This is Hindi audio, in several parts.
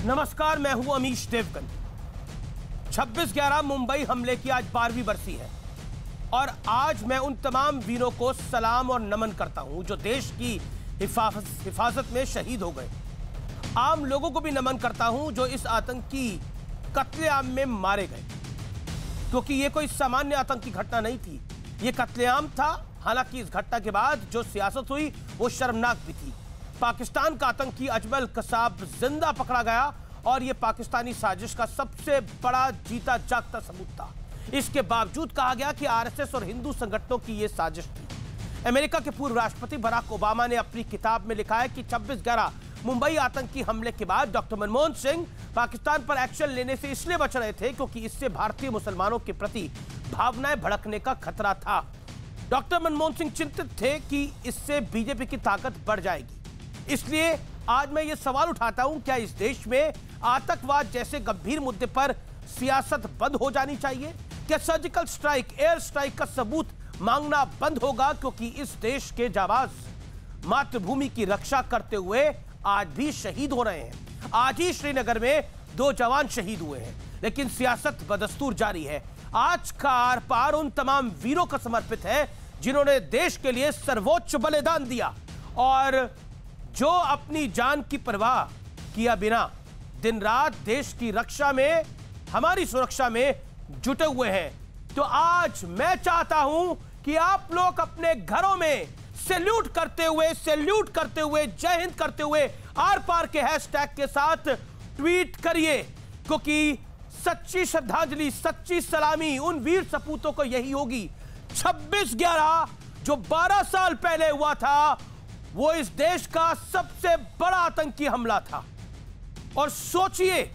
नमस्कार, मैं हूं अमीश देवगन। 26/11 मुंबई हमले की आज 12वीं बरसी है और आज मैं उन तमाम वीरों को सलाम और नमन करता हूं जो देश की हिफाजत में शहीद हो गए। आम लोगों को भी नमन करता हूं जो इस आतंकी कत्लेआम में मारे गए, क्योंकि यह कोई सामान्य आतंकी घटना नहीं थी, यह कत्लेआम था। हालांकि इस घटना के बाद जो सियासत हुई वो शर्मनाक भी थी। पाकिस्तान का आतंकी अजमल कसाब जिंदा पकड़ा गया और यह पाकिस्तानी साजिश का सबसे बड़ा जीता जागता सबूत था। इसके बावजूद कहा गया कि आरएसएस और हिंदू संगठनों की यह साजिश थी। अमेरिका के पूर्व राष्ट्रपति बराक ओबामा ने अपनी किताब में लिखा है कि 26/11 मुंबई आतंकी हमले के बाद डॉक्टर मनमोहन सिंह पाकिस्तान पर एक्शन लेने से इसलिए बच रहे थे क्योंकि इससे भारतीय मुसलमानों के प्रति भावनाएं भड़कने का खतरा था। डॉक्टर मनमोहन सिंह चिंतित थे कि इससे बीजेपी की ताकत बढ़ जाएगी। इसलिए आज मैं ये सवाल उठाता हूं, क्या इस देश में आतंकवाद जैसे गंभीर मुद्दे पर सियासत बंद हो जानी चाहिए? क्या सर्जिकल स्ट्राइक, एयर स्ट्राइक का सबूत मांगना बंद होगा? क्योंकि इस देश के जाबाज मातृभूमि की रक्षा करते हुए आज भी शहीद हो रहे हैं। आज ही श्रीनगर में 2 जवान शहीद हुए हैं, लेकिन सियासत बदस्तूर जारी है। आज का आर पार उन तमाम वीरों का समर्पित है जिन्होंने देश के लिए सर्वोच्च बलिदान दिया और जो अपनी जान की परवाह किया बिना दिन रात देश की रक्षा में, हमारी सुरक्षा में जुटे हुए हैं। तो आज मैं चाहता हूं कि आप लोग अपने घरों में सैल्यूट करते हुए जय हिंद करते हुए आर पार के हैशटैग के साथ ट्वीट करिए, क्योंकि सच्ची श्रद्धांजलि, सच्ची सलामी उन वीर सपूतों को यही होगी। 26/11 जो 12 साल पहले हुआ था वो इस देश का सबसे बड़ा आतंकी हमला था और सोचिए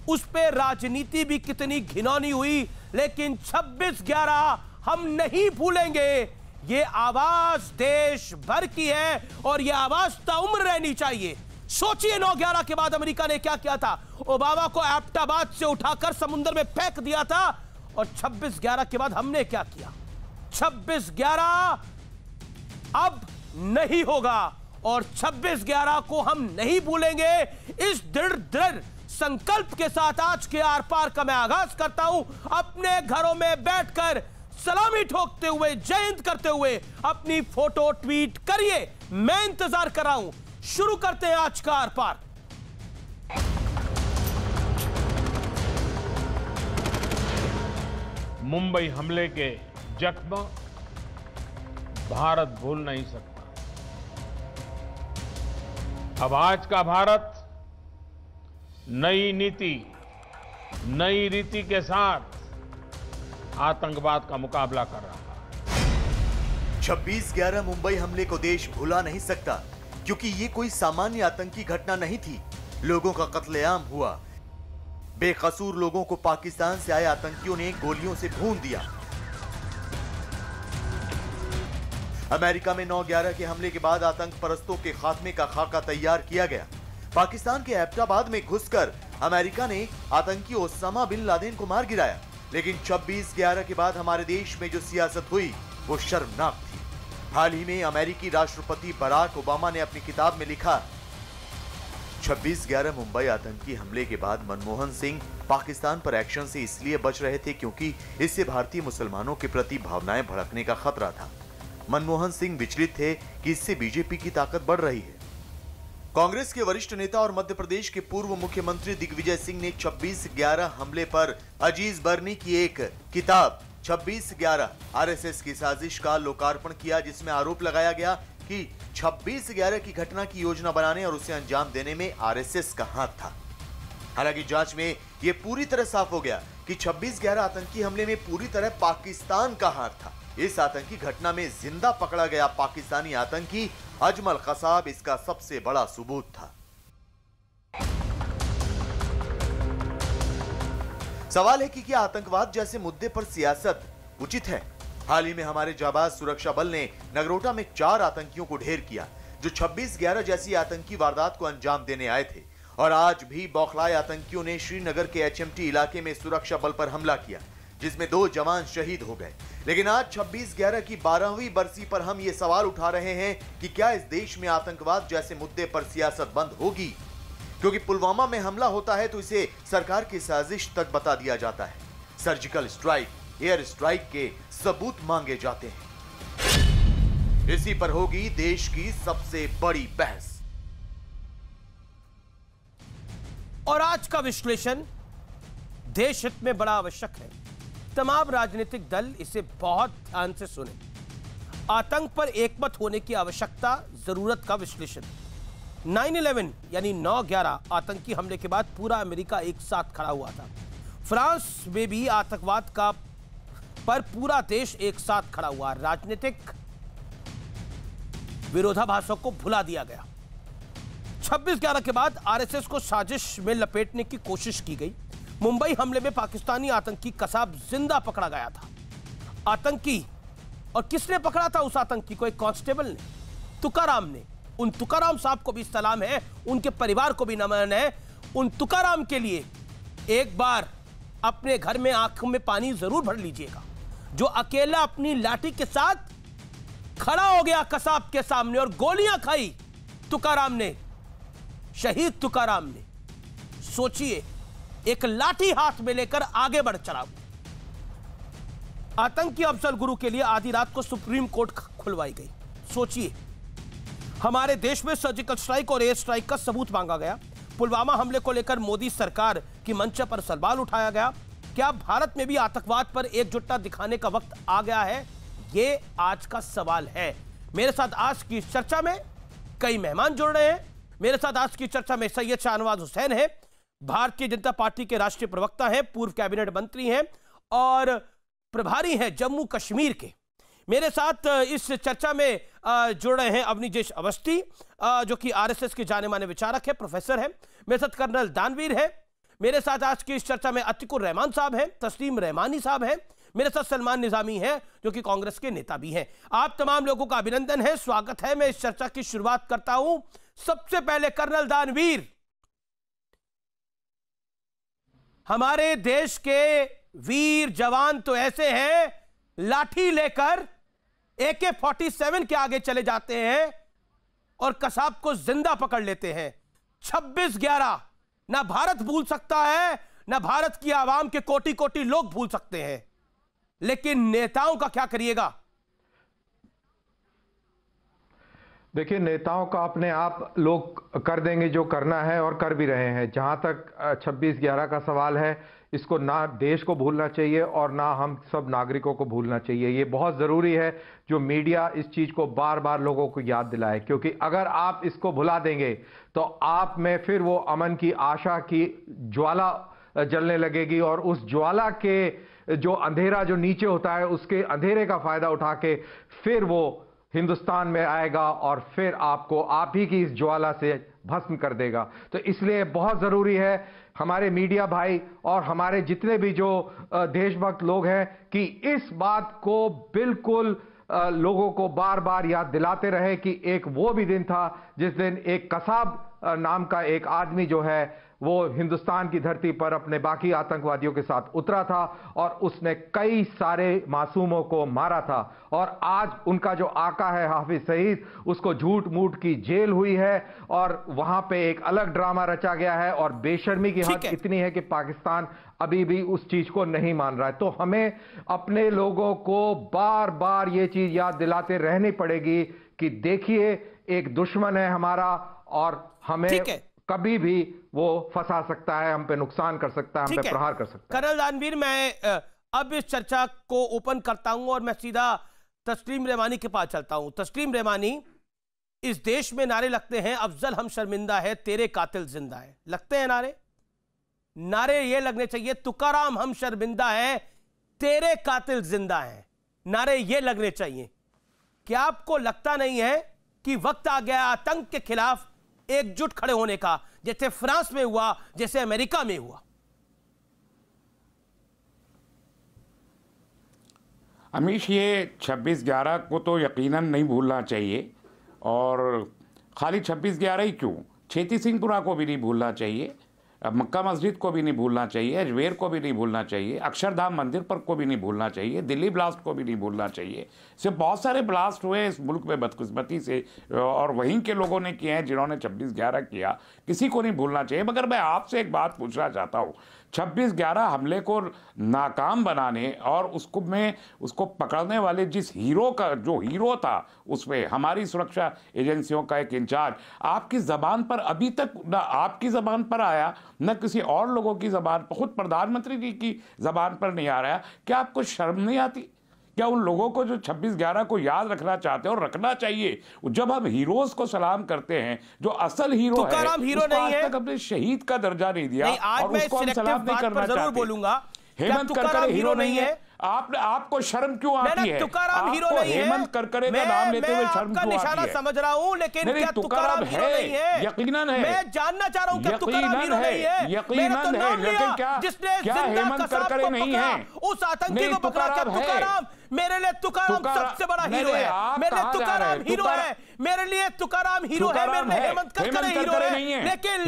उस पे राजनीति भी कितनी घिनौनी हुई, लेकिन 26/11 हम नहीं भूलेंगे। ये आवाज देश भर की है और ये आवाज ताउम्र रहनी चाहिए। सोचिए 9/11 के बाद अमेरिका ने क्या किया था। ओबामा को एबटाबाद से उठाकर समुद्र में फेंक दिया था और 26/11 के बाद हमने क्या किया। 26/11 अब नहीं होगा और 26/11 को हम नहीं भूलेंगे। इस दृढ़ संकल्प के साथ आज के आर पार का मैं आगाज करता हूं। अपने घरों में बैठकर सलामी ठोकते हुए, जय हिंद करते हुए अपनी फोटो ट्वीट करिए। मैं इंतजार कर रहा हूं। शुरू करते हैं आज का आर पार। मुंबई हमले के जख्म भारत भूल नहीं सकता। अब आज का भारत नई नीति, नई रीति के साथ आतंकवाद का मुकाबला कर रहा है। 26/11 मुंबई हमले को देश भुला नहीं सकता, क्योंकि ये कोई सामान्य आतंकी घटना नहीं थी। लोगों का कत्लेआम हुआ। बेकसूर लोगों को पाकिस्तान से आए आतंकियों ने गोलियों से भून दिया। अमेरिका में 9/11 के हमले के बाद आतंक परस्तों के खात्मे का खाका तैयार किया गया। पाकिस्तान के एबटाबाद में घुसकर अमेरिका ने आतंकी ओसामा बिन लादेन को मार गिराया। लेकिन 26/11 के बाद हमारे देश में जो सियासत हुई वो शर्मनाक थी। हाल ही में अमेरिकी राष्ट्रपति बराक ओबामा ने अपनी किताब में लिखा, 26/11 मुंबई आतंकी हमले के बाद मनमोहन सिंह पाकिस्तान पर एक्शन से इसलिए बच रहे थे क्योंकि इससे भारतीय मुसलमानों के प्रति भावनाएं भड़कने का खतरा था। मनमोहन सिंह विचलित थे कि इससे बीजेपी की ताकत बढ़ रही है। कांग्रेस के वरिष्ठ नेता और मध्य प्रदेश के पूर्व मुख्यमंत्री दिग्विजय सिंह ने 26/11 हमले पर अजीज बर्नी की एक किताब 26/11 आरएसएस की साजिश का लोकार्पण किया, जिसमें आरोप लगाया गया कि 26/11 की घटना की योजना बनाने और उसे अंजाम देने में आरएसएस का हाथ था। हालांकि जांच में यह पूरी तरह साफ हो गया कि 26/11 आतंकी हमले में पूरी तरह पाकिस्तान का हाथ था। इस आतंकी घटना में जिंदा पकड़ा गया पाकिस्तानी आतंकी अजमल कसाब इसका सबसे बड़ा सबूत था। सवाल है कि क्या आतंकवाद जैसे मुद्दे पर सियासत उचित है? हाल ही में हमारे जाबाज सुरक्षा बल ने नगरोटा में 4 आतंकियों को ढेर किया जो 26/11 जैसी आतंकी वारदात को अंजाम देने आए थे। और आज भी बौखलाए आतंकियों ने श्रीनगर के एचएमटी इलाके में सुरक्षा बल पर हमला किया, जिसमें 2 जवान शहीद हो गए। लेकिन आज 26/11 की 12वीं बरसी पर हम ये सवाल उठा रहे हैं कि क्या इस देश में आतंकवाद जैसे मुद्दे पर सियासत बंद होगी? क्योंकि पुलवामा में हमला होता है तो इसे सरकार की साजिश तक बता दिया जाता है। सर्जिकल स्ट्राइक, एयर स्ट्राइक के सबूत मांगे जाते हैं। इसी पर होगी देश की सबसे बड़ी बहस। और आज का विश्लेषण देश हित में बड़ा आवश्यक है। तमाम राजनीतिक दल इसे बहुत ध्यान से सुने। आतंक पर एकमत होने की आवश्यकता, जरूरत का विश्लेषण। 9/11 यानी 9/11 आतंकी हमले के बाद पूरा अमेरिका एक साथ खड़ा हुआ था। फ्रांस में भी आतंकवाद का पर पूरा देश एक साथ खड़ा हुआ। राजनीतिक विरोधाभासों को भुला दिया गया। 26/11 के बाद आरएसएस को साजिश में लपेटने की कोशिश की गई। मुंबई हमले में पाकिस्तानी आतंकी कसाब जिंदा पकड़ा गया था। आतंकी, और किसने पकड़ा था उस आतंकी को? एक कांस्टेबल ने, तुकाराम ने। उन तुकाराम साहब को भी सलाम है, उनके परिवार को भी नमन है। उन तुकाराम के लिए एक बार अपने घर में आंखों में पानी जरूर भर लीजिएगा, जो अकेला अपनी लाठी के साथ खड़ा हो गया कसाब के सामने और गोलियां खाई तुकाराम ने, शहीद तुकाराम ने। सोचिए, एक लाठी हाथ में लेकर आगे बढ़ चला। आतंकी अफजल गुरु के लिए आधी रात को सुप्रीम कोर्ट खुलवाई गई। सोचिए, हमारे देश में सर्जिकल स्ट्राइक और एयर स्ट्राइक का सबूत मांगा गया। पुलवामा हमले को लेकर मोदी सरकार की मंच पर सवाल उठाया गया। क्या भारत में भी आतंकवाद पर एकजुटता दिखाने का वक्त आ गया है? ये आज का सवाल है। मेरे साथ आज की इस चर्चा में कई मेहमान जुड़ रहे हैं। मेरे साथ आज की चर्चा में सैयद शाहनवाज हुसैन है, भारतीय जनता पार्टी के राष्ट्रीय प्रवक्ता हैं, पूर्व कैबिनेट मंत्री हैं और प्रभारी हैं जम्मू कश्मीर के। मेरे साथ इस चर्चा में जुड़ रहे हैं अवनीजेश अवस्थी, जो कि आरएसएस के जाने माने विचारक है, प्रोफेसर हैं। मेरे साथ कर्नल दानवीर है। मेरे साथ आज की इस चर्चा में अतिकुर रहमान साहब हैं, तस्लीम रहमानी साहब हैं। मेरे साथ सलमान निजामी है, जो कि कांग्रेस के नेता भी हैं। आप तमाम लोगों का अभिनंदन है, स्वागत है। मैं इस चर्चा की शुरुआत करता हूं। सबसे पहले कर्नल दानवीर, हमारे देश के वीर जवान तो ऐसे हैं, लाठी लेकर AK-47 के आगे चले जाते हैं और कसाब को जिंदा पकड़ लेते हैं। 26/11 ना भारत भूल सकता है, ना भारत की आवाम के कोटि कोटि लोग भूल सकते हैं। लेकिन नेताओं का क्या करिएगा? देखिए, नेताओं का अपने आप लोग कर देंगे जो करना है और कर भी रहे हैं। जहां तक 26/11 का सवाल है, इसको ना देश को भूलना चाहिए और ना हम सब नागरिकों को भूलना चाहिए। ये बहुत ज़रूरी है जो मीडिया इस चीज़ को बार बार लोगों को याद दिलाए, क्योंकि अगर आप इसको भुला देंगे तो आप में फिर वो अमन की आशा की ज्वाला जलने लगेगी और उस ज्वाला के जो अंधेरा जो नीचे होता है, उसके अंधेरे का फ़ायदा उठा के फिर वो हिंदुस्तान में आएगा और फिर आपको आप ही की इस ज्वाला से भस्म कर देगा। तो इसलिए बहुत ज़रूरी है हमारे मीडिया भाई और हमारे जितने भी जो देशभक्त लोग हैं कि इस बात को बिल्कुल लोगों को बार बार याद दिलाते रहे कि एक वो भी दिन था जिस दिन एक कसाब नाम का एक आदमी जो है वो हिंदुस्तान की धरती पर अपने बाकी आतंकवादियों के साथ उतरा था और उसने कई सारे मासूमों को मारा था। और आज उनका जो आका है हाफिज सईद, उसको झूठ मूठ की जेल हुई है और वहां पे एक अलग ड्रामा रचा गया है और बेशर्मी की हद इतनी है कि पाकिस्तान अभी भी उस चीज को नहीं मान रहा है। तो हमें अपने लोगों को बार बार ये चीज याद दिलाते रहनी पड़ेगी कि देखिए, एक दुश्मन है हमारा और हमें कभी भी वो फंसा सकता है, हम पे नुकसान कर सकता है, हम पे प्रहार कर सकता है। कर्नल दानवीर, मैं अब इस चर्चा को ओपन करता हूं और मैं सीधा तस्लीम रहमानी के पास चलता हूं। तस्लीम रहमानी, इस देश में नारे लगते हैं, अफजल हम शर्मिंदा है, तेरे कातिल जिंदा है। लगते हैं नारे? नारे ये लगने चाहिए, तुकाराम हम शर्मिंदा है, तेरे कातिल जिंदा है। नारे ये लगने चाहिए। क्या आपको लगता नहीं है कि वक्त आ गया आतंक के खिलाफ एकजुट खड़े होने का, जैसे फ्रांस में हुआ, जैसे अमेरिका में हुआ? अमीश, ये 26/11 को तो यकीनन नहीं भूलना चाहिए और खाली 26/11 ही क्यों, 36 सिंहपुरा को भी नहीं भूलना चाहिए। मक्का मस्जिद को भी नहीं भूलना चाहिए, अजमेर को भी नहीं भूलना चाहिए, अक्षरधाम मंदिर पर को भी नहीं भूलना चाहिए, दिल्ली ब्लास्ट को भी नहीं भूलना चाहिए। सिर्फ बहुत सारे ब्लास्ट हुए इस मुल्क में बदकिस्मती से, और वहीं के लोगों ने किए हैं जिन्होंने 26/11 किया, किसी को नहीं भूलना चाहिए। मगर मैं आपसे एक बात पूछना चाहता हूँ, 26/11 हमले को नाकाम बनाने और उसको पकड़ने वाले जिस हीरो का, जो हीरो था उसमें हमारी सुरक्षा एजेंसियों का एक इंचार्ज, आपकी ज़बान पर अभी तक ना आपकी ज़बान पर आया न किसी और लोगों की ज़बान पर, खुद प्रधानमंत्री जी की ज़बान पर नहीं आ रहा है। क्या आपको शर्म नहीं आती? क्या उन लोगों को जो 26/11 को याद रखना चाहते हैं, और रखना चाहिए, जब हम हीरोज को सलाम करते हैं, जो असल हीरो है, हीरो नहीं है, आज तक अपने शहीद का दर्जा नहीं दिया, आज और मैं उसको हम सलाम नहीं करना जरूर चाहते। बोलूंगा, हेमंत करकरे हीरो नहीं है? आपको शर्म क्यों आती है? तुकाराम हीरो नहीं है। हेमंत करकरे का नाम लेते हुए शर्म क्यों निशाना आती है? समझ रहा हूं, लेकिन क्या तुकाराम हीरो नहीं है? यकीनन है। मैं जानना चाह रहा हूं क्या तुकाराम हीरो नहीं है? यकीनन है, लेकिन क्या हेमंत करकरे नहीं है? उस आतंकी को पकड़ा, क्या तुकाराम? मेरे लिए तुकाराम सबसे बड़ा हीरो है। मेरे लिए तुकाराम हीरो है, मेरे लिए तुकाराम हीरो है, मेरे लिए हेमंत करकरे हीरो है। लेकिन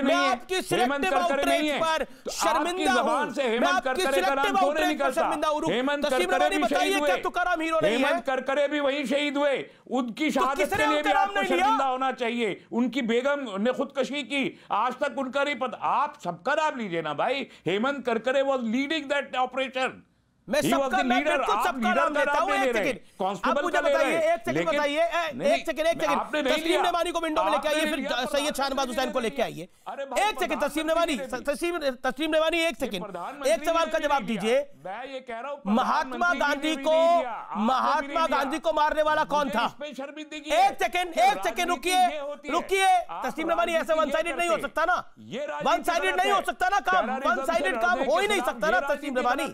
मैं आपकी सिलेक्टिव आउटरीच पर शर्मिंदा हूं। मैं आपकी सिलेक्टिव आउटरीच पर शर्मिंदा हूं। तस्लीम नवानी बताइए क्या तुकाराम हीरो नहीं है? हेमंत करकरे भी वहीं शहीद हुए, उनकी शहादत के लिए भी आपको शर्मिंदा होना चाहिए। उनकी बेगम ने खुदकशी की, आज तक उनका नहीं पता। आप सबका नाम लीजिए ना भाई। Hemant Karkare was leading that operation. मैं सबका नाम लेता हूं। एक सेकंड आप मुझे बताइए, एक सेकंड बताइए, एक सेकंड तस्लीम नवानी को विंडो में लेके आइए, फिर सैयद शाहनवाज हुसैन को लेके आइए। एक सेकंड तस्लीम नवानी, एक सेकंड, एक सवाल का जवाब दीजिए। महात्मा गांधी को मारने वाला कौन था? एक सेकंड रुकिए। तस्लीम नवानी, ऐसे वन साइडेड नहीं हो सकता ना, वन साइडेड नहीं हो सकता ना काम, वन साइडेड काम हो ही नहीं सकता ना तस्लीम नवानी,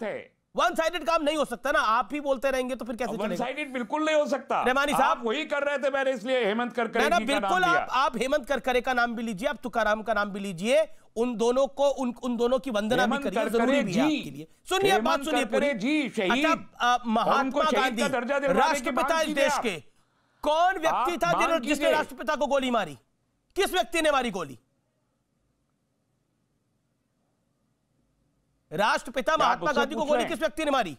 वन साइडेड काम नहीं हो सकता ना। आप ही बोलते रहेंगे तो फिर कैसे चलेगा? वन साइडेड बिल्कुल नहीं हो सकता। रहमानी साहब वही कर रहे थे, मैंने इसलिए हेमंत करकरे जी का नाम लिया। बिल्कुल आप हेमंत करकरे का नाम भी लीजिए, आप तुकाराम का नाम भी लीजिए। उन दोनों को उन दोनों की वंदना भी करिए, जरूरी भी है आपके लिए। सुनिए बात, सुनिए पूरी। अच्छा, महात्मा गांधी राष्ट्रपिता इस देश के, कौन व्यक्ति था जिसने राष्ट्रपिता को गोली मारी? किस व्यक्ति ने मारी गोली? राष्ट्रपिता महात्मा गांधी को गोली किस व्यक्ति ने मारी?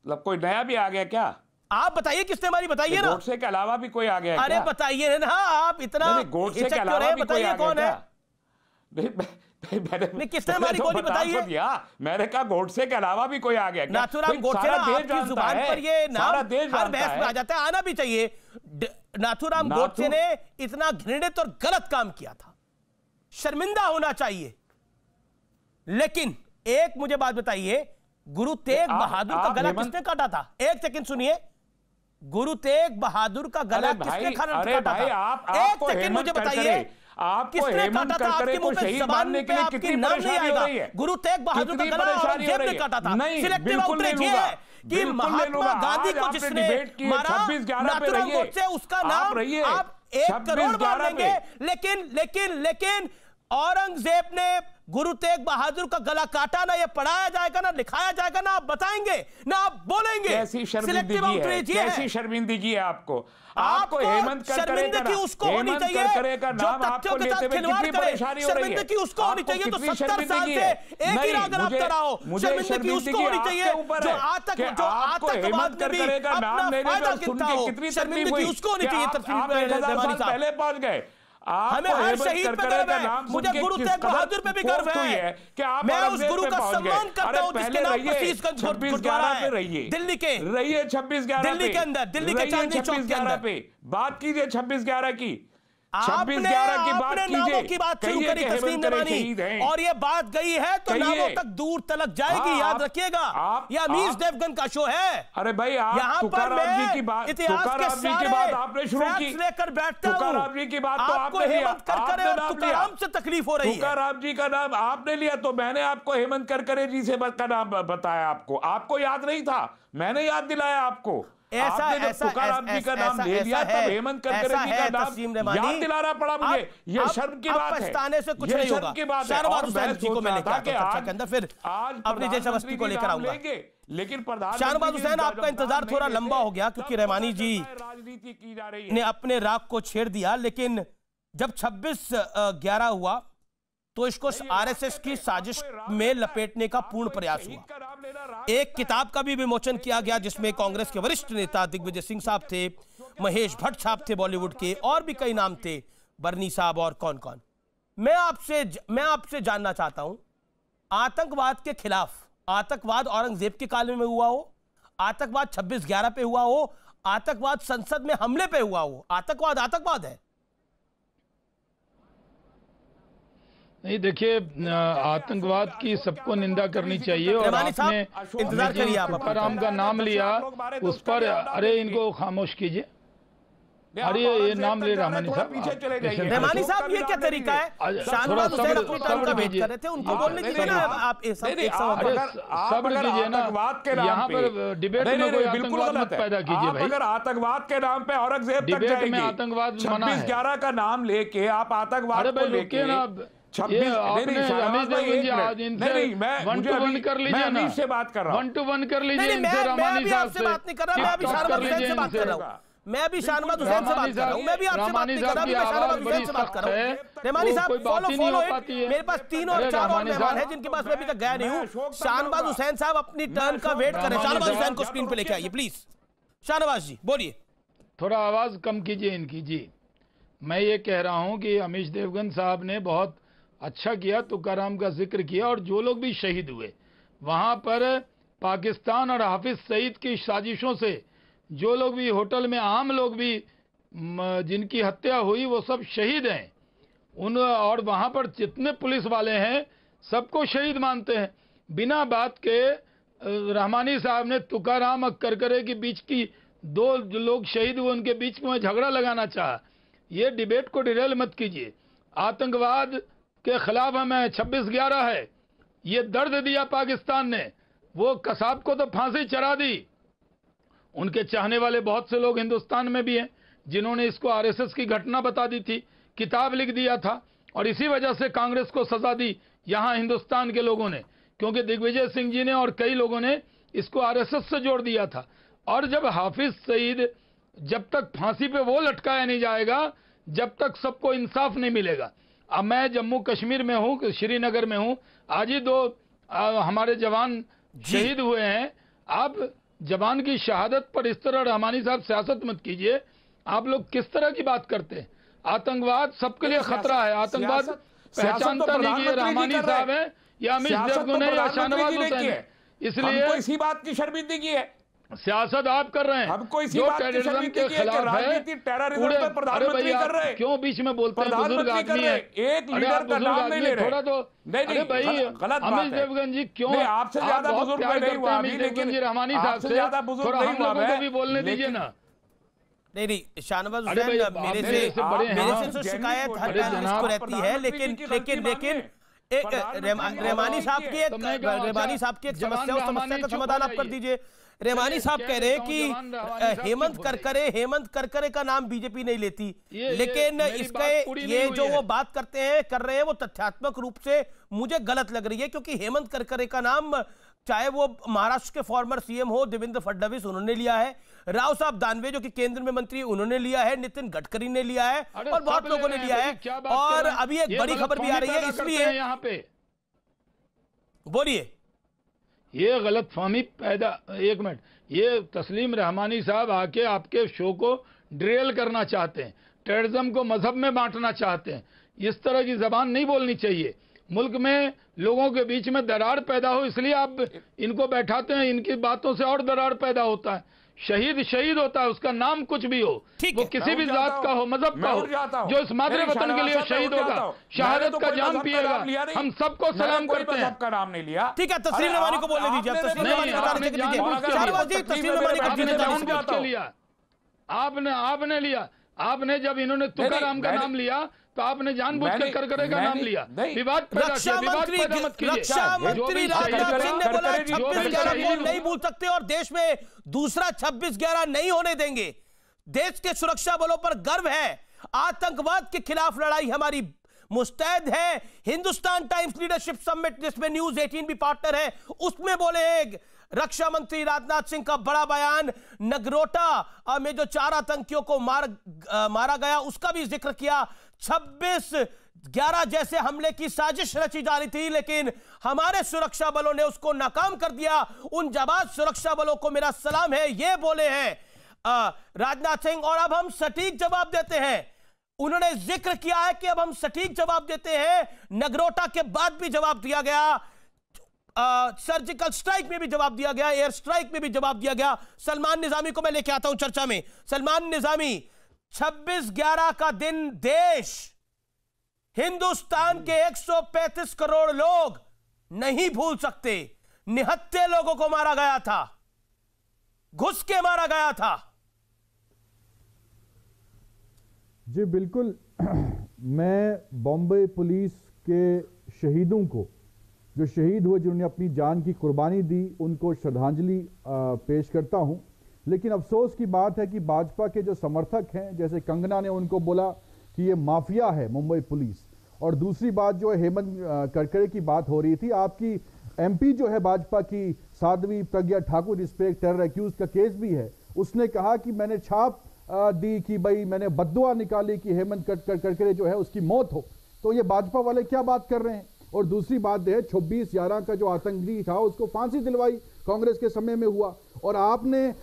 मतलब कोई नया भी आ गया क्या? आप बताइए किसने मारी, बताइए ना। गोडसे के अलावा भी कोई आ गया? अरे बताइए ना, आप इतना गोडसे के अलावा भी कोई आ गया? कौन है? मैंने किसने मारी गोली बताइए। मैंने कहा गोडसे के अलावा भी कोई आ गया? नाथूराम गोडसे, आपकी जुबान पर ये नाम हर बहस में आ जाता है, आना भी चाहिए। नाथूराम गोडसे ने इतना घृणित और गलत काम किया था, शर्मिंदा होना चाहिए। लेकिन एक मुझे बात बताइए, गुरु तेग बहादुर का गला किसने काटा था? एक सेकंड सुनिए, गुरु तेग बहादुर का गला किसने काटा था? एक सेकंड मुझे बताइए, आपको हेमंत करकरे को शहीद मानने के लिए कितनी परेशानी हो रही है? गुरु तेग बहादुर का गला औरंगजेब ने काटा था। सिलेक्टिव आउटरीच ये है कि महात्मा गांधी को जिसने मारा, नाथूराम गोडसे, उसका नाम आप 1 करोड़ मार लेंगे। लेकिन औरंगजेब ने गुरु तेग बहादुर का गला काटा, ना ये पढ़ाया जाएगा, ना लिखाया जाएगा, ना आप बताएंगे, ना आप बोलेंगे। कैसी शर्मिंदगी है आपको हेमंत करकरे का नाम आपको लेते हुए कितनी परेशानी हो रही है? उसको होनी चाहिए तो 70 साल से एक ही राग रहा रहो। शर्मिंदगी उसको होनी चाहिए जो आतंकवाद में भी अपना फायदा गिनता हो। शर्मिंदगी उसको होनी चाहिए। पहले पहुंच गए। हमें हर शहीद पे गर्व है, मुझे गुरु तेग बहादुर पे भी गर्व है कि मैं उस गुरु का सम्मान करता हूं जिसके नाम पर शीशगंज गुरुद्वारा है, दिल्ली के 26/11 दिल्ली के अंदर, दिल्ली के चांदनी चौक के अंदर। पे बात कीजिए 26/11 की। 26/11 की बात कीजिए, की बात शुरू करी तस्लीम नवानी, और ये बात गई है तो नामों तक दूर तलक जाएगी, याद रखिएगा। ये अमीश देवगन का शो है। अरे भाई, यहाँ पर मैं इतिहास के सारे आपने शुरू की लेकर बैठता हूं। तुकाराम जी की बात तो आपको हेमंत करकरे और तुकाराम से तकलीफ हो रही है। तुकाराम जी का नाम आपने लिया तो मैंने आपको हेमंत करकरे जी से का नाम बताया। आपको याद नहीं था, मैंने याद दिलाया आपको। तुकाराम जी का नाम ले लिया तब हेमंत करकरे जी का नाम याद दिलाना पड़ा मुझे। ये शर्म की बात है, पछताने से कुछ नहीं होगा। की बात है। शाहनवाज हुसैन जी को मैं लेकर आता हूं चर्चा के अंदर, फिर आज अपनी देशभक्ति को लेकर आऊंगा। लेकिन प्रधान शाहनवाज हुसैन, आपका इंतजार थोड़ा लंबा हो गया क्योंकि रहमानी जी राजनीति की जा रही ने अपने राग को छेड़ दिया, लेकिन जब 26/11 हुआ तो इसको आरएसएस की साजिश में लपेटने का पूर्ण प्रयास हुआ। एक किताब का भी विमोचन किया गया जिसमें कांग्रेस के वरिष्ठ नेता दिग्विजय सिंह साहब थे, महेश भट्ट साहब थे बॉलीवुड के, और भी कई नाम थे, बर्नी साहब और कौन कौन। मैं आपसे जानना चाहता हूं, आतंकवाद के खिलाफ, आतंकवाद औरंगजेब के काल में हुआ हो, आतंकवाद 26/11 पे हुआ हो, आतंकवाद संसद में हमले पे हुआ हो, आतंकवाद है। नहीं, देखिए, आतंकवाद की सबको निंदा करनी चाहिए। और आपने इंतजार करिए, आप तुकाराम का नाम लिया उस पर, अरे इनको खामोश कीजिए। अरे ये नाम ले रहमानी साहब, पीछे चले जाइए। रहमानी साहब, ये क्या तरीका है? शाहनवाज हुसैन अपनी टर्न का वेट कर रहे थे, उनको बोलने दीजिए ना। आप एक सब्र कीजिए ना, यहाँ पर डिबेट में कोई आतंकवाद मत पैदा कीजिए भाई। अगर आतंकवाद के नाम पे औरंगजेब तक डिबेट में जाएंगे, आतंकवाद मना है। 26/11 का नाम लेके आप आतंकवाद को लेके ना, ये आपने रमेश देवगन जी आज इनसे 1 to 1 कर लीजिए ना, से बात कर रहा हूं। 1 to 1 कर लीजिए इनसे, मैं रहमानी भी साहब आपसे बात नहीं कर रहा, मैं अभी शाहनवाज हुसैन से बात कर रहा हूं। मैं अभी शाहनवाज हुसैन से बात कर रहा हूं, मैं भी आपसे बात नहीं कर रहा, मैं शाहनवाज हुसैन से बात कर रहा हूं। रहमानी साहब, फॉलो इट। मेरे पास 3 और 4 और मेहमान हैं जिनके पास मैं अभी तक गया नहीं हूं। शाहनवाज हुसैन साहब अपनी टर्न का वेट करें। शाहनवाज हुसैन को स्क्रीन पे लेके आइए प्लीज। शाहनवाज जी बोलिए। थोड़ा आवाज कम कीजिए इनकी जी। मैं ये कह रहा हूं कि अमीश देवगन साहब ने बहुत अच्छा किया, तुकाराम का जिक्र किया, और जो लोग भी शहीद हुए वहां पर पाकिस्तान और हाफिज सईद की साजिशों से जो लोग भी, होटल में आम लोग भी जिनकी हत्या हुई, वो सब शहीद हैं उन, और वहां पर जितने पुलिस वाले हैं सबको शहीद मानते हैं। बिना बात के रहमानी साहब ने तुकाराम और करकरे के बीच की 2 जो लोग शहीद हुए उनके बीच में झगड़ा लगाना चाहा। ये डिबेट को डिरेल मत कीजिए। आतंकवाद के खिलाफ हमें 26/11 है, ये दर्द दिया पाकिस्तान ने। वो कसाब को तो फांसी चढ़ा दी। उनके चाहने वाले बहुत से लोग हिंदुस्तान में भी हैं जिन्होंने इसको आरएसएस की घटना बता दी थी, किताब लिख दिया था, और इसी वजह से कांग्रेस को सजा दी यहां हिंदुस्तान के लोगों ने, क्योंकि दिग्विजय सिंह जी ने और कई लोगों ने इसको आरएसएस से जोड़ दिया था। और जब हाफिज सईद, जब तक फांसी पे वो लटकाया नहीं जाएगा, जब तक सबको इंसाफ नहीं मिलेगा। अब मैं जम्मू कश्मीर में हूं, श्रीनगर में हूं, आज ही 2 हमारे जवान शहीद हुए हैं। आप जवान की शहादत पर इस तरह रहमानी साहब सियासत मत कीजिए। आप लोग किस तरह की बात करते हैं? आतंकवाद सबके लिए खतरा है। आतंकवाद पहचानता नहीं ये रहमानी साहब है या अमीश देवगन है या शाहनवाज हुसैन है। इसलिए इसी बात की शर्मिंदगी है। सियासत आप कर रहे हैं, हमको इसी जो बात की टेररिज्म के खिलाफ है। टेररिज्म पे प्रधानमंत्री कर रहे हैं, क्यों बीच में बोलते हैं? बुजुर्ग आदमी है, एक लीडर का नाम नहीं ले रहे। थोड़ा तो अरे भाई, अमीश देवगन जी क्यों? आपसे ज्यादा बुजुर्ग नहीं हुआ अमीश देवगन जी रहमानी साहब से, थोड़ा हम लोगों को भी बोलने दीजिए ना। नहीं, शाहनवाज हुसैन मेरे से शिकायत हर टाइम इसको रहती है, लेकिन रहमानी साहब की एक समस्या, उस समस्या का समाधान आप कर दीजिए। रहमानी साहब कह रहे हैं कि हेमंत करकरे का नाम बीजेपी नहीं लेती, लेकिन इसका ये जो वो बात कर रहे हैं वो तथ्यात्मक रूप से मुझे गलत लग रही है, क्योंकि हेमंत करकरे का नाम चाहे वो महाराष्ट्र के फॉर्मर सीएम हो देवेंद्र फडणवीस, उन्होंने लिया है, राव साहब दानवे जो कि केंद्र में मंत्री, उन्होंने लिया है, नितिन गडकरी ने लिया है, और बहुत लोगों ने लिया है। और अभी एक बड़ी खबर भी आ रही है, इसलिए यहाँ पे बोलिए। ये गलतफहमी पैदा, 1 मिनट, ये तस्लीम रहमानी साहब आके आपके शो को ड्रिल करना चाहते हैं, टेररिज्म को मजहब में बांटना चाहते हैं। इस तरह की जबान नहीं बोलनी चाहिए। मुल्क में लोगों के बीच में दरार पैदा हो, इसलिए आप इनको बैठाते हैं, इनकी बातों से और दरार पैदा होता है। शहीद होता है, उसका नाम कुछ भी हो, वो किसी भी जात का हो, मजहब का हो, जो इस मातृ वतन के लिए शहीद होगा, शहादत का जाम पिएगा, हम सबको सलाम करते हैं। सबका नाम नहीं लिया। ठीक है, तस्लीम रवानी को बोलने दीजिए। तस्लीम रवानी आपने लिया, आपने जब इन्होंने तुकाराम का नाम लिया तो आपने जानबूझ कर करकरे का नाम लिया। विवाद रक्षा मंत्री राजनाथ सिंह ने बोला 26/11 को नहीं भूल सकते और देश में दूसरा 26/11 नहीं होने देंगे। देश के सुरक्षा बलों पर गर्व है, आतंकवाद के खिलाफ लड़ाई हमारी मुस्तैद है। हिंदुस्तान टाइम्स लीडरशिप समिट जिसमें न्यूज 18 भी पार्टनर है, उसमें बोले रक्षा मंत्री राजनाथ सिंह का बड़ा बयान, नगरोटा में जो 4 आतंकियों को मारा गया उसका भी जिक्र किया। 26/11 जैसे हमले की साजिश रची जा रही थी, लेकिन हमारे सुरक्षा बलों ने उसको नाकाम कर दिया। उन जाबाज सुरक्षा बलों को मेरा सलाम है, ये बोले हैं राजनाथ सिंह। और अब हम सटीक जवाब देते हैं। उन्होंने जिक्र किया है कि अब हम सटीक जवाब देते हैं। नगरोटा के बाद भी जवाब दिया गया, सर्जिकल स्ट्राइक में भी जवाब दिया गया, एयर स्ट्राइक में भी जवाब दिया गया। सलमान निजामी को मैं लेके आता हूं चर्चा में। सलमान निजामी, 26/11 का दिन देश, हिंदुस्तान के 135 करोड़ लोग नहीं भूल सकते। निहत्थे लोगों को मारा गया था, घुस के मारा गया था। जी बिल्कुल, मैं बॉम्बे पुलिस के शहीदों को, जो शहीद हुए, जिन्होंने अपनी जान की कुर्बानी दी, उनको श्रद्धांजलि पेश करता हूं। लेकिन अफसोस की बात है कि भाजपा के जो समर्थक हैं, जैसे कंगना ने उनको बोला कि ये माफिया है मुंबई पुलिस, और दूसरी बात जो है हेमंत करकरे की बात हो रही थी, आपकी एमपी जो है भाजपा की साध्वी प्रज्ञा ठाकुर, जिस पे एक टेरर एक्यूज का केस भी है, उसने कहा कि मैंने छाप दी कि भाई मैंने बद्दुआ निकाली कि हेमंत करकरे जो है उसकी मौत हो। तो ये भाजपा वाले क्या बात कर रहे हैं। और दूसरी बात है 26/11 का जो आतंकी था उसको फांसी दिलवाई कांग्रेस के समय में हुआ, और आपने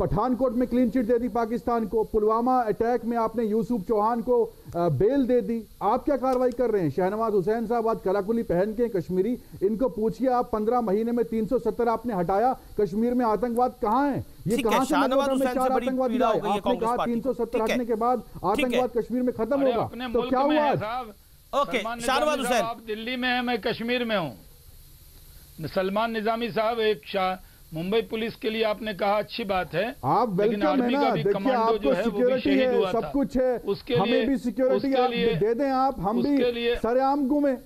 पठानकोट में क्लीन चिट दे दी पाकिस्तान को, पुलवामा अटैक में आपने यूसुफ चौहान को बेल दे दी। आप क्या कार्रवाई कर रहे हैं। शहनवाज हुसैन साहब आज कलाकुली पहन के कश्मीरी, इनको पूछिए आप 15 महीने में 370 आपने हटाया, कश्मीर में आतंकवाद कहाँ है। ये कहां से आतंकवादी लाए। आपने कहा 370 हटने के बाद आतंकवाद कश्मीर में खत्म होगा, तो क्या हुआ आज। ओके, शाहनवाज हुसैन, आप दिल्ली में हैं, मैं कश्मीर में हूं। सलमान निजामी साहब, एक मुंबई पुलिस के लिए आपने कहा अच्छी बात है, आप वेलकम है ना। देखिए आपको सिक्योरिटी है, सब कुछ है, उसके हमें भी सिक्योरिटी आप दे दें, आप हम भी सरेआम घूमें।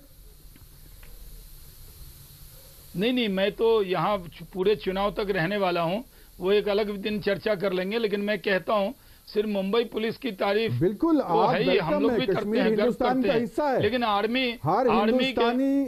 नहीं, मैं तो यहाँ पूरे चुनाव तक रहने वाला हूँ, वो एक अलग दिन चर्चा कर लेंगे। लेकिन मैं कहता हूँ सिर्फ मुंबई पुलिस की तारीफ बिल्कुल तो है ही, हम लोग भी करते हैं, हिंदुस्तान का हिस्सा है। लेकिन आर्मी हिंदुस्तानी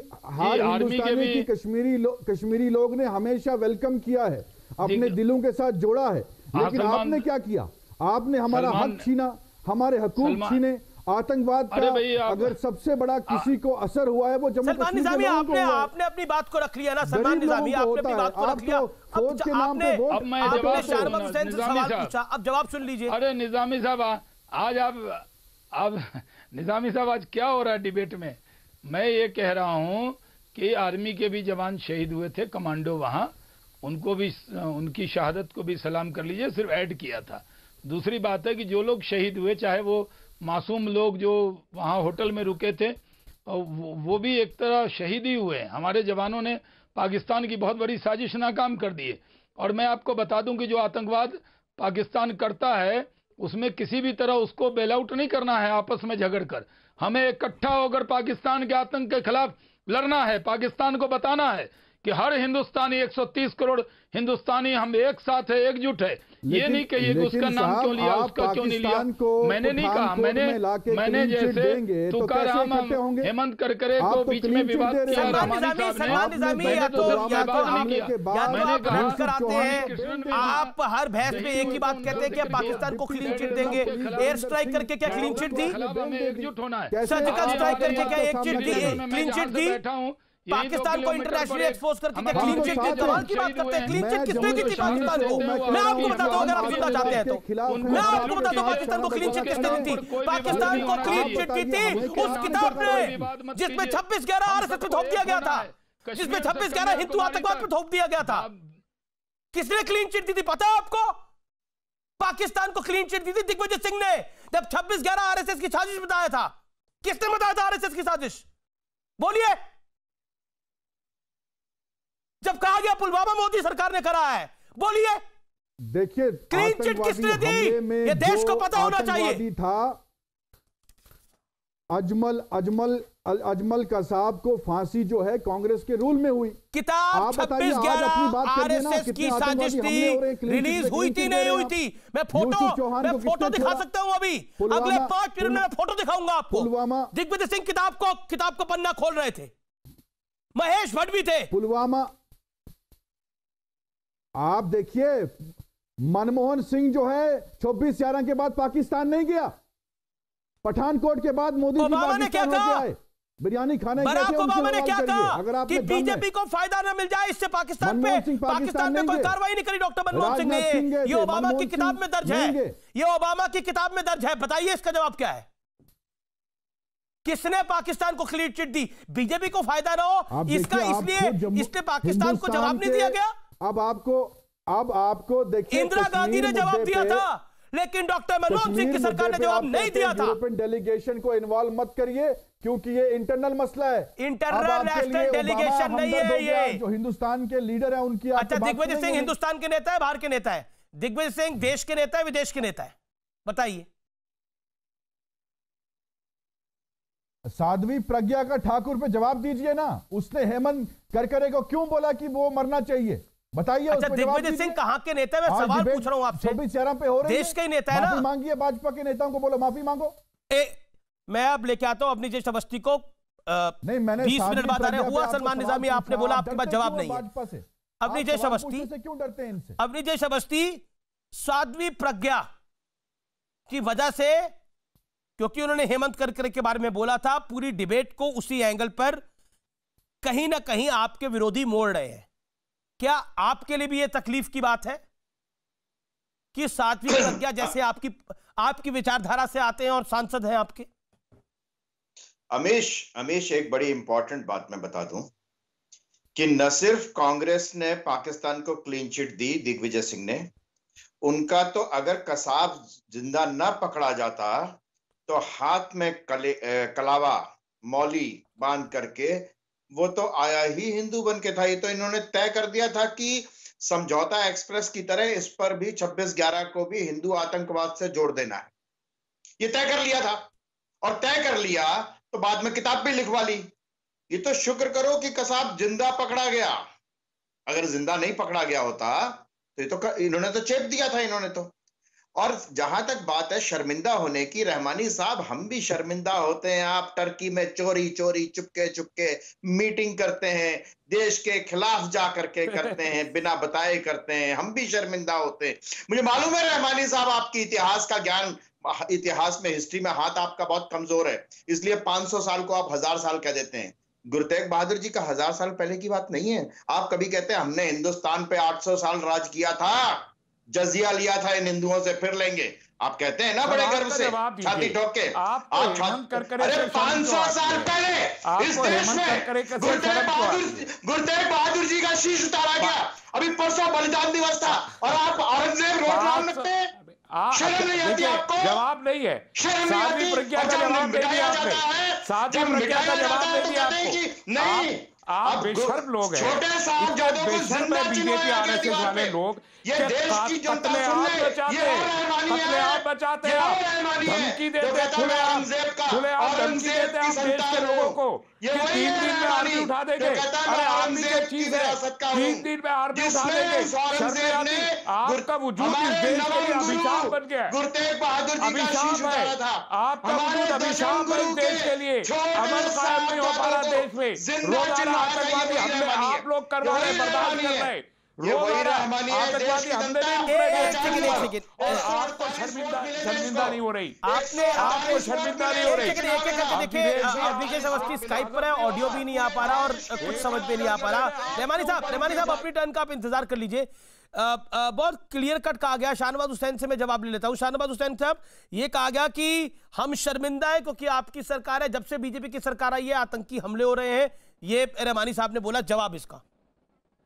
की कश्मीरी लोग ने हमेशा वेलकम किया है, अपने दिलों के साथ जोड़ा है। लेकिन आपने क्या किया, आपने हमारा हक छीना, हमारे हकूक छीने। आतंकवाद का अगर सबसे बड़ा किसी को असर हुआ है वो जम्मू कश्मीर के लोगों को हुआ है। आपने अपनी बात को रख लिया ना सलमान निजामी, आपने अपनी बात को रख लिया। फौज के नाम पे वोट, आपने शाहनवाज हुसैन से सवाल पूछा, अब जवाब सुन लीजिए। अरे निजामी साहब, आज आप निजामी साहब, आज क्या हो रहा है डिबेट में। मैं ये कह रहा हूं कि आर्मी के भी जवान शहीद हुए थे, कमांडो, वहां उनको भी, उनकी शहादत को भी सलाम कर लीजिए, सिर्फ ऐड किया था। दूसरी बात है कि जो लोग शहीद हुए, चाहे वो मासूम लोग जो वहाँ होटल में रुके थे, वो भी एक तरह शहीद ही हुए। हमारे जवानों ने पाकिस्तान की बहुत बड़ी साजिश नाकाम कर दी है। और मैं आपको बता दूं कि जो आतंकवाद पाकिस्तान करता है, उसमें किसी भी तरह उसको बेल आउट नहीं करना है आपस में झगड़ कर। हमें इकट्ठा होकर पाकिस्तान के आतंक के खिलाफ लड़ना है। पाकिस्तान को बताना है कि हर हिंदुस्तानी, 130 करोड़ हिंदुस्तानी, हम एक साथ है, एकजुट है। ये नहीं कहिए कि उसका नाम क्यों लिया, उसका क्यों नहीं लिया। मैंने नहीं कहा, मैंने जैसे तुकाराम हेमंत करकरे को बीच में विवाद किया, आप हर बहस में एक ही बात कहते हैं कि पाकिस्तान को क्लीन चिट देंगे। एयर स्ट्राइक करके क्या क्लीन चिट दी, एकजुट होना है। सर्जिकल स्ट्राइक करके क्या एक चिट दी, क्लीन चिट दी, पाकिस्तान को इंटरनेशनली एक्सपोज करके क्या क्लीन चिट की कमाल की बात करते हैं। क्लीन चिट किसने दी थी पाकिस्तान को, मैं आपको बताता हूं, अगर आप सुनना चाहते हैं तो मैं आपको बताता हूं पाकिस्तान को क्लीन चिट किसने दी थी। पाकिस्तान को क्लीन चिट दी थी उस किताब ने जिसमें 26/11 आरएसएस पे थोप दिया गया था, जिसमें 26/11 हिंदू आतंकवाद पे थोप दिया गया था। किसने क्लीन चिट दी थी पता है आपको। पाकिस्तान को क्लीन चिट दी थी दिग्विजय सिंह ने, जब 26/11 आरएसएस की साजिश बताया था। किसने बताया था आरएसएस की साजिश, बोलिए। जब कहा गया पुलवामा मोदी सरकार ने करा है, बोलिए। देखिए क्लीन चिट किसने दी, ये देश को पता होना चाहिए। था अजमल कसाब को फांसी जो है कांग्रेस के रूल में हुई। किताब 26/11 आरएसएस की साजिश थी, रिलीज हुई थी नहीं हुई थी। मैं फोटो दिखा सकता हूं अभी, अगले 5 मिनट में मैं फोटो दिखाऊंगा आपको। दिग्विजय सिंह किताब को पन्ना खोल रहे थे, महेश भट्ट भी थे। पुलवामा आप देखिए, मनमोहन सिंह जो है 26/11 के बाद पाकिस्तान नहीं गया। पठानकोट के बाद मोदी जी पाकिस्तान होके आए, बिरयानी खाने गए थे। बराक ओबामा ने क्या कहा अगर कि बीजेपी को फायदा न मिल जाए इससे पाकिस्तान पे कोई कार्रवाई नहीं करी डॉक्टर मनमोहन सिंह ने। ये ओबामा की किताब में दर्ज है, ये ओबामा की किताब में दर्ज है। बताइए इसका जवाब क्या है? किसने पाकिस्तान को क्लीन चिट दी? बीजेपी को फायदा ना हो इसका, इसलिए पाकिस्तान को जवाब नहीं दिया गया। अब आपको देखिए, इंदिरा गांधी ने जवाब दिया था, लेकिन डॉक्टर मनमोहन सिंह की सरकार ने जवाब नहीं दिया था। यूरोपियन डेलीगेशन को इन्वॉल्व मत करिए, क्योंकि ये इंटरनल मसला है। इंटरनेशनल डेलीगेशन नहीं है ये। जो हिंदुस्तान के लीडर है उनकी, अच्छा, दिग्विजय सिंह हिंदुस्तान के नेता है, बाहर के नेता है? दिग्विजय सिंह देश के नेता है, विदेश के नेता है? बताइए। साध्वी प्रज्ञा का ठाकुर पे जवाब दीजिए ना। उसने हेमंत करकरे को क्यों बोला कि वो मरना चाहिए? बताइए। अच्छा, दिग्विजय सिंह कहां के नेता है? मैं सवाल पूछ रहा हूं आपसे। 26/11 पे हो रही है, देश के ही नेता है ना? माफी मांगिए, भाजपा के नेताओं को बोलो माफी मांगो। मैं अब लेके आता हूं अपनी जेश अवस्थी को। नहीं, मैंने 20 मिनट बाद आ रहे हुआ सलमान निजामी, आपने बोला आपके पास जवाब नहीं है। अपनी जेश अवस्थी से क्यों डरते हैं इनसे? अपनी जेश अवस्थी, साध्वी प्रज्ञा की वजह से, क्योंकि उन्होंने हेमंत करकरे के बारे में बोला था, पूरी डिबेट को उसी एंगल पर कहीं ना कहीं आपके विरोधी मोड़ रहे हैं। क्या आपके लिए भी यह तकलीफ की बात है कि साध्वी प्रज्ञा जैसे आपकी विचारधारा से आते हैं और सांसद हैं आपके? अमीश, एक बड़ी इंपॉर्टेंट बात मैं बता दूं कि न सिर्फ कांग्रेस ने पाकिस्तान को क्लीन चिट दी, दिग्विजय सिंह ने, उनका तो अगर कसाब जिंदा न पकड़ा जाता तो हाथ में कलावा मौली बांध करके वो तो आया ही हिंदू बन के था। ये तो इन्होंने तय कर दिया था कि समझौता एक्सप्रेस की तरह इस पर भी 26/11 को भी हिंदू आतंकवाद से जोड़ देना है। ये तय कर लिया था, और तय कर लिया तो बाद में किताब भी लिखवा ली। ये तो शुक्र करो कि कसाब जिंदा पकड़ा गया। अगर जिंदा नहीं पकड़ा गया होता तो ये तो इन्होंने तो चेप दिया था इन्होंने तो। और जहां तक बात है शर्मिंदा होने की, रहमानी साहब, हम भी शर्मिंदा होते हैं। आप टर्की में चोरी चोरी चुपके चुपके मीटिंग करते हैं, देश के खिलाफ जा करके करते हैं, बिना बताए करते हैं, हम भी शर्मिंदा होते हैं। मुझे मालूम है रहमानी साहब, आपकी इतिहास का ज्ञान, इतिहास में, हिस्ट्री में हाथ आपका बहुत कमजोर है, इसलिए 500 साल को आप 1000 साल कह देते हैं। गुरु तेग बहादुर जी का 1000 साल पहले की बात नहीं है। आप कभी कहते हैं हमने हिंदुस्तान पे 800 साल राज किया था, जजिया लिया था इन हिंदुओं से, फिर लेंगे। आप कहते हैं ना बड़े गर्व से, छाती ठोक के। अरे 500 साल पहले इस देश में गुरुतेग बहादुर जी का शीश उतारा गया। अभी परसों बलिदान दिवस था और आप औरंगजेब रोड नाम रखते हैं। शर्म नहीं आती आपको? जवाब नहीं है। साध्वी प्रज्ञा का जवाब नहीं दिया आपने। साध्वी प्रज्ञा का जवाब नहीं दिया आपको। नहीं, आप बेशर्म लोग हैं। छोटे साहबजादों को जिंदा बीजेपी आरएसएस वाले लोग ये देश की जनता सुन ले, कत्ले आप बचाते हैं, धमकी देते हैं, खुलेआम धमकी देते हैं आप देश के लोगों को कि 3 दिन में आर्मी उठा देंगे। अरे आर्मी की चीज है, 3 दिन में आर्मी उठा देंगे। शर्म आती, आपका वजूद इस देश के लिए अभिशाप बन गया। गुरुतेग बहादुर जी का शीश उतारा था। आपका वजूद अभिशाप है इस देश के लिए। अमन कायम नहीं हो पा रहा देश में। रोजाना आतंकवादी हमले आप लोग करवा रहे, बर्दाश्त कर रहे। रोजाना आतंकवादी हमले नहीं, आपको शर्मिंदा नहीं हो रही। आपको शर्मिंदा नहीं हो रही। देखिए, विजय अवस्थी स्काइप पर है, ऑडियो भी नहीं आ पा रहा और कुछ समझ में नहीं आ पा रहा। रहमानी साहब अपनी टर्न का आप इंतजार कर लीजिए। बहुत क्लियर कट कहा गया। शाहनवाज हुसैन से मैं जवाब ले लेता हूं। शाहनवाज हुसैन साहब, ये कहा गया कि हम शर्मिंदा है क्योंकि आपकी सरकार है, जब से बीजेपी की सरकार आई है आतंकी हमले हो रहे हैं। ये रहमानी साहब ने बोला। जवाब इसका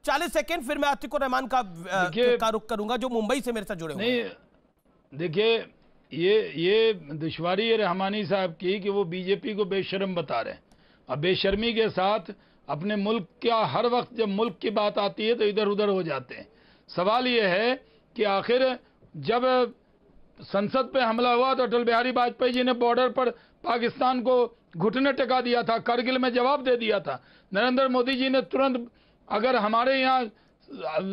40 सेकंड, फिर मैं आतिक और रहमान का रुख करूंगा जो मुंबई से मेरे साथ जुड़े हुए हैं। देखिए, ये दुश्वारी है रहमानी साहब की कि वो बीजेपी को बेशर्म बता रहे हैं। अब बेशर्मी के साथ अपने मुल्क का, हर वक्त जब मुल्क की बात आती है तो इधर उधर हो जाते हैं। सवाल ये है कि आखिर जब संसद पे हमला हुआ तो अटल बिहारी वाजपेयी जी ने बॉर्डर पर पाकिस्तान को घुटने टिका दिया था, करगिल में जवाब दे दिया था। नरेंद्र मोदी जी ने तुरंत, अगर हमारे यहाँ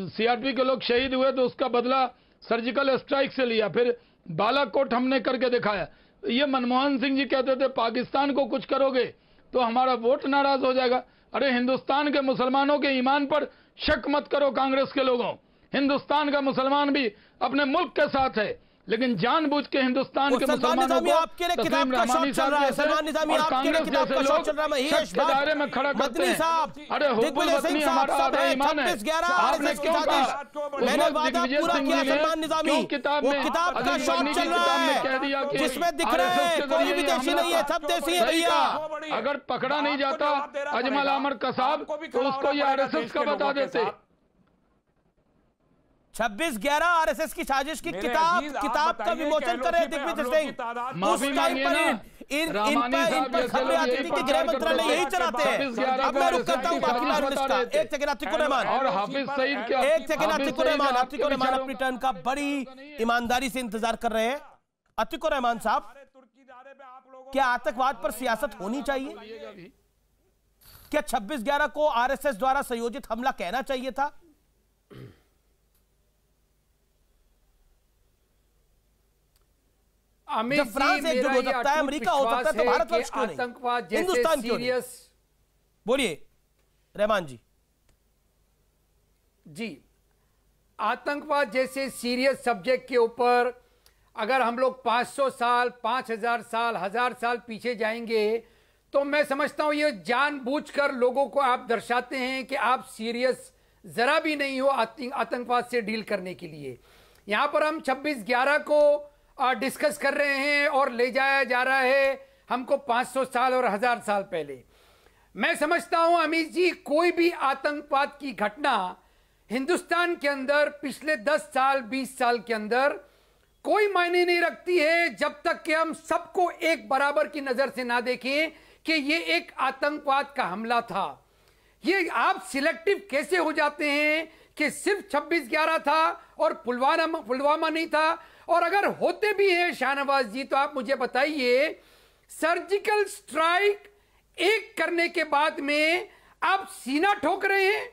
सीआरपी के लोग शहीद हुए तो उसका बदला सर्जिकल स्ट्राइक से लिया, फिर बालाकोट हमने करके दिखाया। ये मनमोहन सिंह जी कहते थे पाकिस्तान को कुछ करोगे तो हमारा वोट नाराज हो जाएगा। अरे हिंदुस्तान के मुसलमानों के ईमान पर शक मत करो कांग्रेस के लोगों। हिंदुस्तान का मुसलमान भी अपने मुल्क के साथ है, लेकिन जानबूझ के हिंदुस्तान के मुसलमानों को आपके लिए किताब का शॉट चल रहा है। सलमान निजामी आपके लिए किताब का शॉट चल रहा है। महेश के दायरे में खड़ा करते हैं। अरे हुब्बुल वतनी हमारा आधा ईमान है। आपने क्यों कहा? मैंने वादा पूरा किया सलमान निजामी, किताब वो में किताब का शॉट चल रहा है जिसमें दिख रहा है कोई विदेशी नहीं है, सब देसी है भैया। अगर पकड़ा नहीं जाता अजमल आमर कसाब तो उसको ये आरएसएस का बता देते। 26/11 आरएसएस की साजिश की किताब का विमोचन करे दिग्विजय सिंह। उस टाइम पर इन पर खबरें आती थी कि गृह मंत्रालय यही चलाते हैं। अब मैं रुक करता हूं बाकी पैनलिस्ट का। एक सेकंड अतीकुर रहमान और हाफिज सईद क्या? एक सेकंड अतीकुर रहमान अपनी टर्न का बड़ी ईमानदारी से इंतजार कर रहे हैं। अतीकुर रहमान साहब, क्या आतंकवाद पर सियासत होनी चाहिए? क्या 26/11 को आरएसएस द्वारा संयोजित हमला कहना चाहिए था? जब फ्रांस एकजुट हो सकता है, अमेरिका हो सकता है, तो भारतवर्ष क्यों नहीं? आतंकवाद हिंदुस्तान क्यों नहीं? बोलिए रहमान जी। जी, आतंकवाद जैसे सीरियस सब्जेक्ट के ऊपर अगर हम लोग 500 साल, 5000 साल, 1000 साल पीछे जाएंगे तो मैं समझता हूं ये जानबूझकर लोगों को आप दर्शाते हैं कि आप सीरियस जरा भी नहीं हो आतंकवाद से डील करने के लिए। यहां पर हम 26/11 को डिस्कस कर रहे हैं और ले जाया जा रहा है हमको 500 साल और 1000 साल पहले। मैं समझता हूं अमित जी, कोई भी आतंकवाद की घटना हिंदुस्तान के अंदर पिछले 10 साल 20 साल के अंदर कोई मायने नहीं रखती है जब तक कि हम सबको एक बराबर की नजर से ना देखें कि ये एक आतंकवाद का हमला था। ये आप सिलेक्टिव कैसे हो जाते हैं कि सिर्फ 26/11 था और पुलवामा नहीं था? और अगर होते भी हैं शाहनवाज जी तो आप मुझे बताइए, सर्जिकल स्ट्राइक एक करने के बाद में आप सीना ठोक रहे हैं।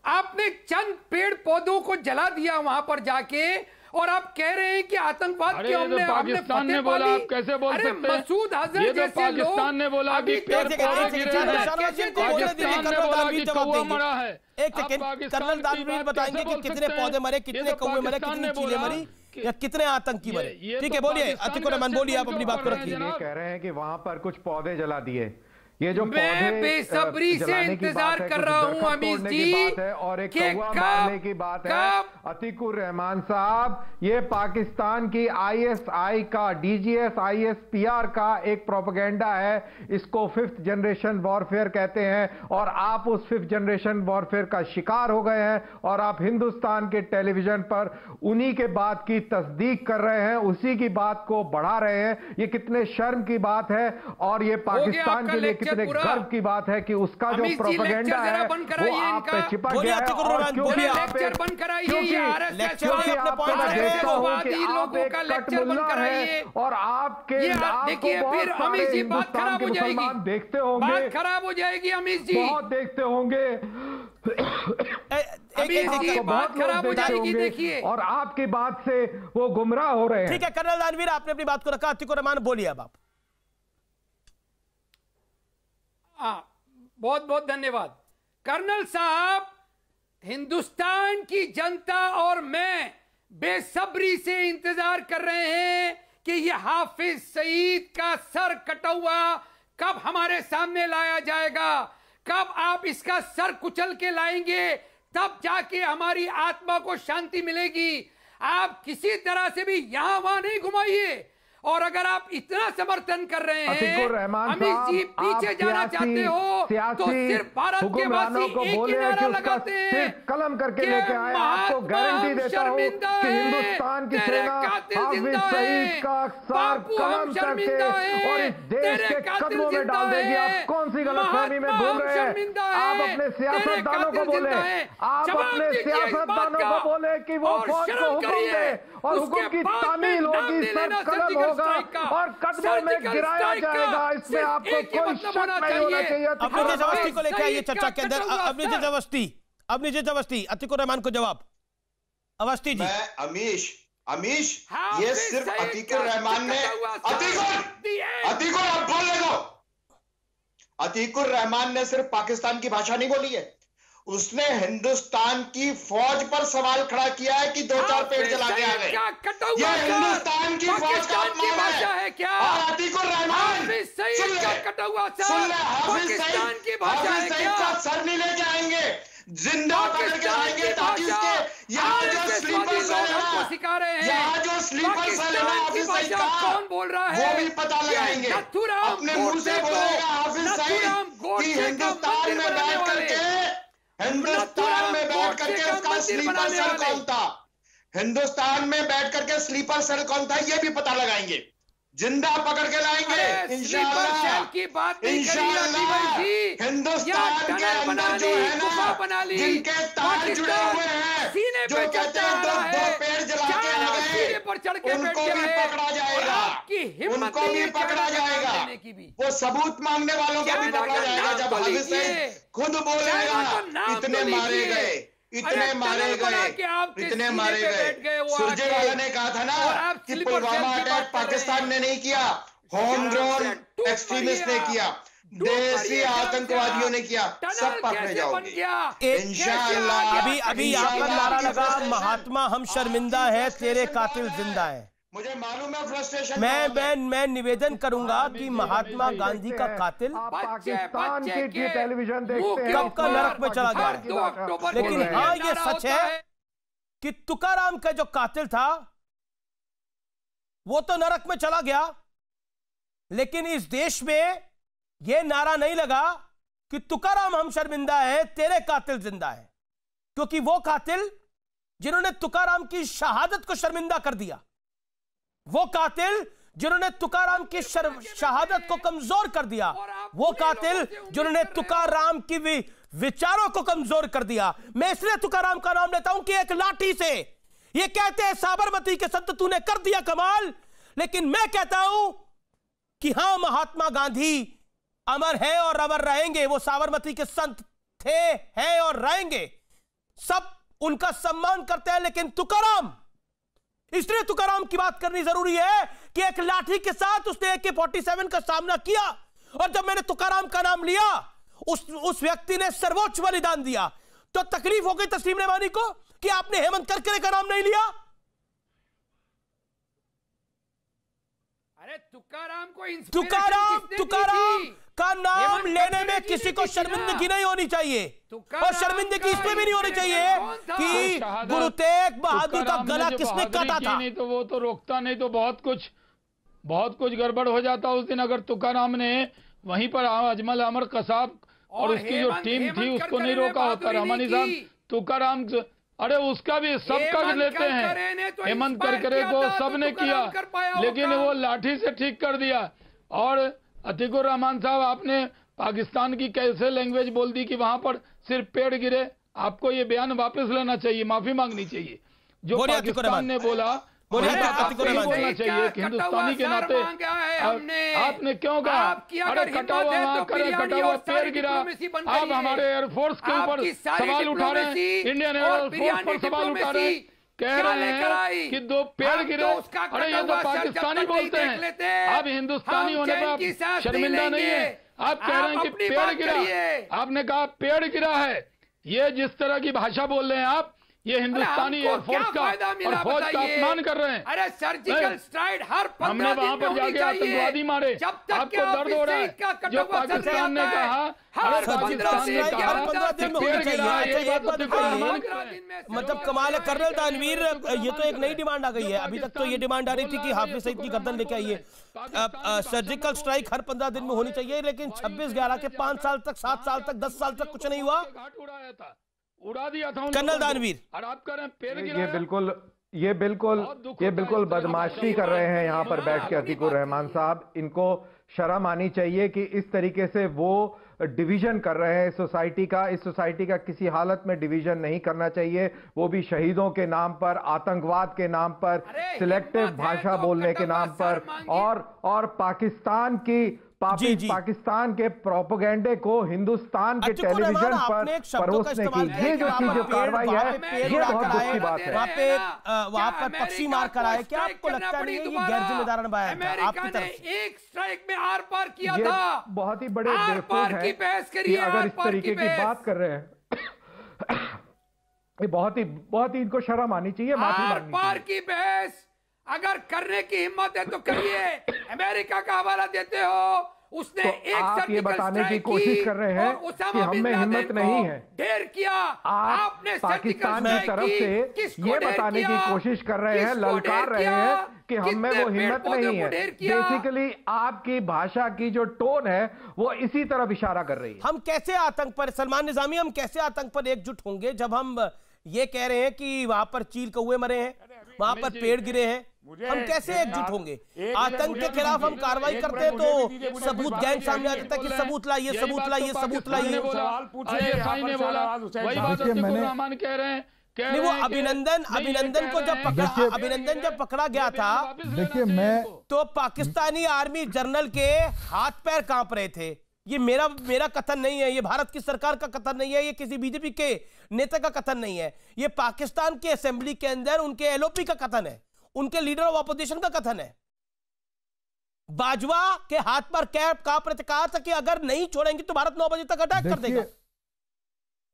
आपने चंद पेड़ पौधों को जला दिया वहां पर जाके और आप कह रहे हैं कि आतंकवाद के हमने पाकिस्तान ने बोला, आप कैसे बोल सकते हैं? मसूद अजहर ये तो पाकिस्तान ने बोला कि पेड़ पौधे गिरे हैं, पाकिस्तान ने बोला कि कौवा मरा है। एक सेकंड, कर्नल दानवीर बताएंगे कि कितने पौधे मरे, कितने कौवे मरे, कितनी चीजें मरी या कितने आतंकी मरे। ठीक है, बोलिए अतीकुर रहमान, बोलिए आप अपनी बात को रखिए। कह रहे हैं कि वहां पर कुछ पौधे जला दिए। ये जो मैं बेसब्री से इंतजार कर रहा हूं अमीश जी और एक कौवा मारने की बात है। अतीकुर रहमान साहब, ये पाकिस्तान की आईएसआई का, डीजीएस आईएसपीआर का एक प्रोपेगेंडा है। इसको 5th जनरेशन वॉरफेयर कहते हैं और आप उस 5th जनरेशन वॉरफेयर का शिकार हो गए हैं और आप हिंदुस्तान के टेलीविजन पर उन्हीं के बात की तस्दीक कर रहे हैं, उसी की बात को बढ़ा रहे हैं। ये कितने शर्म की बात है और ये पाकिस्तान के लिए कितने गर्व की बात है कि उसका जो प्रोपेगेंडा है वो आप पे चिपक गया है। और क्योंकि आप देखता हूं कि आप एक कटमुल्ला है और आपके देखिए फिर अमीश जी बात खराब हो जाएगी, देखते होंगे, बात खराब हो जाएगी अमीश जी, बहुत देखते होंगे, बात खराब हो जाएगी। देखिए और आपकी बात से वो गुमराह हो रहे हैं। ठीक है कर्नल दानवीर, आपने अपनी बात को रखा। अतीकुर रहमान बोलिए अब आप। बहुत बहुत धन्यवाद कर्नल साहब। हिंदुस्तान की जनता और मैं बेसब्री से इंतजार कर रहे हैं कि यह हाफिज सईद का सर कटा हुआ कब हमारे सामने लाया जाएगा, कब आप इसका सर कुचल के लाएंगे, तब जाके हमारी आत्मा को शांति मिलेगी। आप किसी तरह से भी यहां वहां नहीं घुमाइए। और अगर आप इतना समर्थन कर रहे हैं अमित जी, पीछे जाना चाहते हो तो सिर्फ भारत के वासी एक ही नारा लगाते हैं, कलम करके लेके आए। आपको गारंटी देता हूं कि हिंदुस्तान की सेना हाफिज सईद का सर कलम करके और इस देश के कदमों में डाल देगी। आप कौन सी गलतफहमी में घूम रहे हैं? आप अपने सियासतदानों को बोले, आप अपने सियासतदानों को बोले कि वो फौज को हुक्म दे और हुक्म की तामील होगी, सर कलम होगा और कदमों में गिराया जाएगा। इसमें आपको कोई शक नहीं होना चाहिए। अब्निजेश अवस्थी को लेकर आइए चर्चा के अंदर। अब्निजेश अवस्थी, अतीकुर रहमान को जवाब। अवस्थी जी। मैं अमीश ये सिर्फ अतीकुर रहमान ने, अतीकुर आप बोल ले दो। अतीकुर रहमान ने सिर्फ पाकिस्तान की भाषा नहीं बोली है, उसने हिंदुस्तान की फौज पर सवाल खड़ा किया है कि 2-4 पेड़ जला के आ गए। यह हिंदुस्तान की फौज का अपमान है क्या? और अतीकुर रहमान सुन ले, हाफिज सईद का सर नहीं लेके आएंगे, जिंदा पकड़ के लाएंगे ताकि उसके यहाँ जो स्लीपर सेल है, यहाँ जो स्लीपर सेल है हाफिज सईद का, कौन बोल रहा है वो भी पता लगाएंगे। अपने मुंह से बोलेगा हाफिज सईद कि हिंदुस्तान में बैठ करके उसका स्लीपर सेल कौन था, हिंदुस्तान में बैठ करके स्लीपर सेल कौन था ये भी पता लगाएंगे, जिंदा पकड़ के लाएंगे इंशाअल्लाह। हिंदुस्तान के अंदर जो है ना, जिनके तार जुड़े हुए हैं, जो कहते हैं 2 पेड़ जला के आ गए, उनको भी पकड़ा जाएगा, उनको भी पकड़ा जाएगा, वो सबूत मांगने वालों को भी पकड़ा जाएगा। जब हाफिज सईद खुद बोलेगा इतने मारे गए, इतने मारे गए, इतने मारे गए। सुरजेवाला ने कहा था ना कि पुलवामा अटैक पाकिस्तान ने नहीं किया, होम ग्रोन एक्सट्रीमिस्ट ने किया, देसी आतंकवादियों ने किया, सब पकड़े जाओगे इंशाअल्लाह। अभी यहाँ पर नारा लगा, महात्मा हम शर्मिंदा है, तेरे कातिल जिंदा है। मुझे मालूम है फ्रस्ट्रेशन। मैं निवेदन करूंगा कि महात्मा गांधी का कातिल पाकिस्तान की टेलीविजन देखते हैं, कब का नरक में चला गया। लेकिन हाँ ये सच है कि तुकाराम का जो कातिल था वो तो नरक में चला गया, लेकिन इस देश में यह नारा नहीं लगा कि तुकाराम हम शर्मिंदा है, तेरे कातिल जिंदा है, क्योंकि वो कातिल जिन्होंने तुकाराम की शहादत को शर्मिंदा कर दिया, वो कातिल जिन्होंने तुकाराम की शहादत को कमजोर कर दिया, वो कातिल जिन्होंने तुकाराम की विचारों को कमजोर कर दिया। मैं इसलिए तुकाराम का नाम लेता हूं कि एक लाठी से ये कहते हैं साबरमती के संत तूने कर दिया कमाल, लेकिन मैं कहता हूं कि हां महात्मा गांधी अमर है और अमर रहेंगे, वो साबरमती के संत थे, हैं और रहेंगे, सब उनका सम्मान करते हैं। लेकिन तुकाराम, इसलिए तुकाराम की बात करनी जरूरी है कि एक लाठी के साथ उसने AK-47 का सामना किया, और जब मैंने तुकाराम का नाम लिया उस व्यक्ति ने सर्वोच्च बलिदान दिया, तो तकलीफ हो गई तस्लीम रहमानी को कि आपने हेमंत करकरे का नाम नहीं लिया। अरे तुकाराम का नाम लेने में किसी को शर्मिंदगी नहीं होनी चाहिए, और शर्मिंदगी इसमें भी नहीं होनी चाहिए कि गुरु तेग बहादुर का गला किसने काटा था। नहीं तो वो तो रोकता नहीं तो बहुत कुछ गड़बड़ हो जाता उस दिन। अगर तुकाराम ने वहीं पर अजमल अमर कसाब और उसकी जो टीम थी उसको नहीं रोका होता, रहमानी साहब तुकाराम, अरे उसका भी सबका लेते हैं, हेमंत करकरे को सबने किया, लेकिन वो लाठी से ठीक कर दिया। और अतीकुर रहमान साहब, आपने पाकिस्तान की कैसे लैंग्वेज बोल दी कि वहां पर सिर्फ पेड़ गिरे। आपको ये बयान वापस लेना चाहिए, माफी मांगनी चाहिए। जो पाकिस्तान ने बोला बोलना चाहिए कि हिंदुस्तानी के नाते आपने क्यों कहा, अरे कटा हुआ पेड़ गिरा, आप हमारे एयरफोर्स के ऊपर सवाल उठा रहे हैं, इंडियन एयरफोर्स पर सवाल उठा रहे हैं, कह रहे हैं कि 2 पेड़ गिरे। अरे ये तो पाकिस्तानी बोलते हैं, आप हिंदुस्तानी होने पर आप शर्मिंदा नहीं है। आप कह रहे हैं कि पेड़ गिरा, आपने कहा पेड़ गिरा है। ये जिस तरह की भाषा बोल रहे हैं आप, ये हिंदुस्तानी एयरफोर्स का और फौज का अपमान कर रहे हैं। अरे सर्जिकल स्ट्राइक हर 15 हमने वहां पर जाके आतंकवादी मारे, आपको दर्द हो रहा है। जो पाकिस्तान ने कहा, मतलब कमाल है। कर्नल दानवीर, ये तो एक नई डिमांड आ गई है। अभी तक तो ये डिमांड आ रही थी कि हाफिज सईद की गर्दन लेके आइए, सर्जिकल स्ट्राइक हर 15 दिन में होनी चाहिए, लेकिन 26/11 के 5 साल तक, 7 साल तक, 10 साल तक कुछ नहीं हुआ, उड़ा दिया था कर्नल दानवीर। और आप कह रहे हैं पेड़ ये बिल्कुल बदमाशी कर रहे हैं यहाँ पर बैठ के अतीकुर रहमान साहब। इनको शर्म आनी चाहिए कि इस तरीके से वो डिवीजन कर रहे हैं सोसाइटी का। इस सोसाइटी का किसी हालत में डिवीजन नहीं करना चाहिए, वो भी शहीदों के नाम पर, आतंकवाद के नाम पर, सिलेक्टिव भाषा बोलने के नाम पर, और पाकिस्तान के प्रोपेगेंडे को हिंदुस्तान के टेलीविजन पर परोसने की ये जो कार्रवाई है, ये बहुत दुख की बात है। वहां पर पक्षी मार कर आए, क्या आपको लगता नहीं है ये गैर जिम्मेदाराना बयान था आपकी तरफ से? एक स्ट्राइक में आर पार किया था, बहुत ही बड़े बेवकूफ हैं कि अगर इस तरीके की बात कर रहे हैं ये बहुत ही इनको शर्म आनी चाहिए, माफी मांगनी पार चाहिए। की बहस अगर करने की हिम्मत है तो करिए। अमेरिका का हवाला देते हो, उसने तो एक आप ये बताने की कोशिश कर रहे हैं कि हम में हिम्मत नहीं है। ढेर किया आपने पाकिस्तान की तरफ से ये बताने की कोशिश कर रहे हैं, ललकार रहे हैं कि हम में वो हिम्मत नहीं है। बेसिकली आपकी भाषा की जो टोन है वो इसी तरफ इशारा कर रही है। हम कैसे आतंक पर, सलमान निजामी, हम कैसे आतंक पर एकजुट होंगे जब हम ये कह रहे हैं कि वहां पर चील कौवे मरे हैं, वहां पर पेड़ गिरे हैं? हम कैसे एकजुट होंगे? आतंक के खिलाफ हम कार्रवाई करते हैं तो सबूत गैंग सामने आ जाता है कि सबूत लाइए, सबूत लाइए, सबूत लाइए। नहीं, वो अभिनंदन को जब पकड़ा गया था, देखिए मैं तो पाकिस्तानी आर्मी जनरल के हाथ पैर कांप रहे थे। ये मेरा कथन नहीं है, ये भारत की सरकार का कथन नहीं है, ये किसी बीजेपी के नेता का कथन नहीं है, ये पाकिस्तान के असेंबली के अंदर उनके एलओपी का कथन है, उनके लीडर ऑफ ऑपोजिशन का कथन है। बाजवा के हाथ पर कैप कांप रहे थे, कहा था कि अगर नहीं छोड़ेंगे तो भारत 9 बजे तक अटैक कर देगा।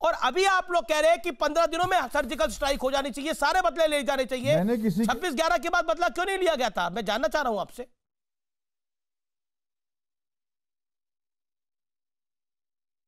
और अभी आप लोग कह रहे हैं कि 15 दिनों में सर्जिकल स्ट्राइक हो जानी चाहिए, सारे बदले ले जाने चाहिए। 26/11 के बाद बदला क्यों नहीं लिया गया था? मैं जानना चाह रहा हूं आपसे।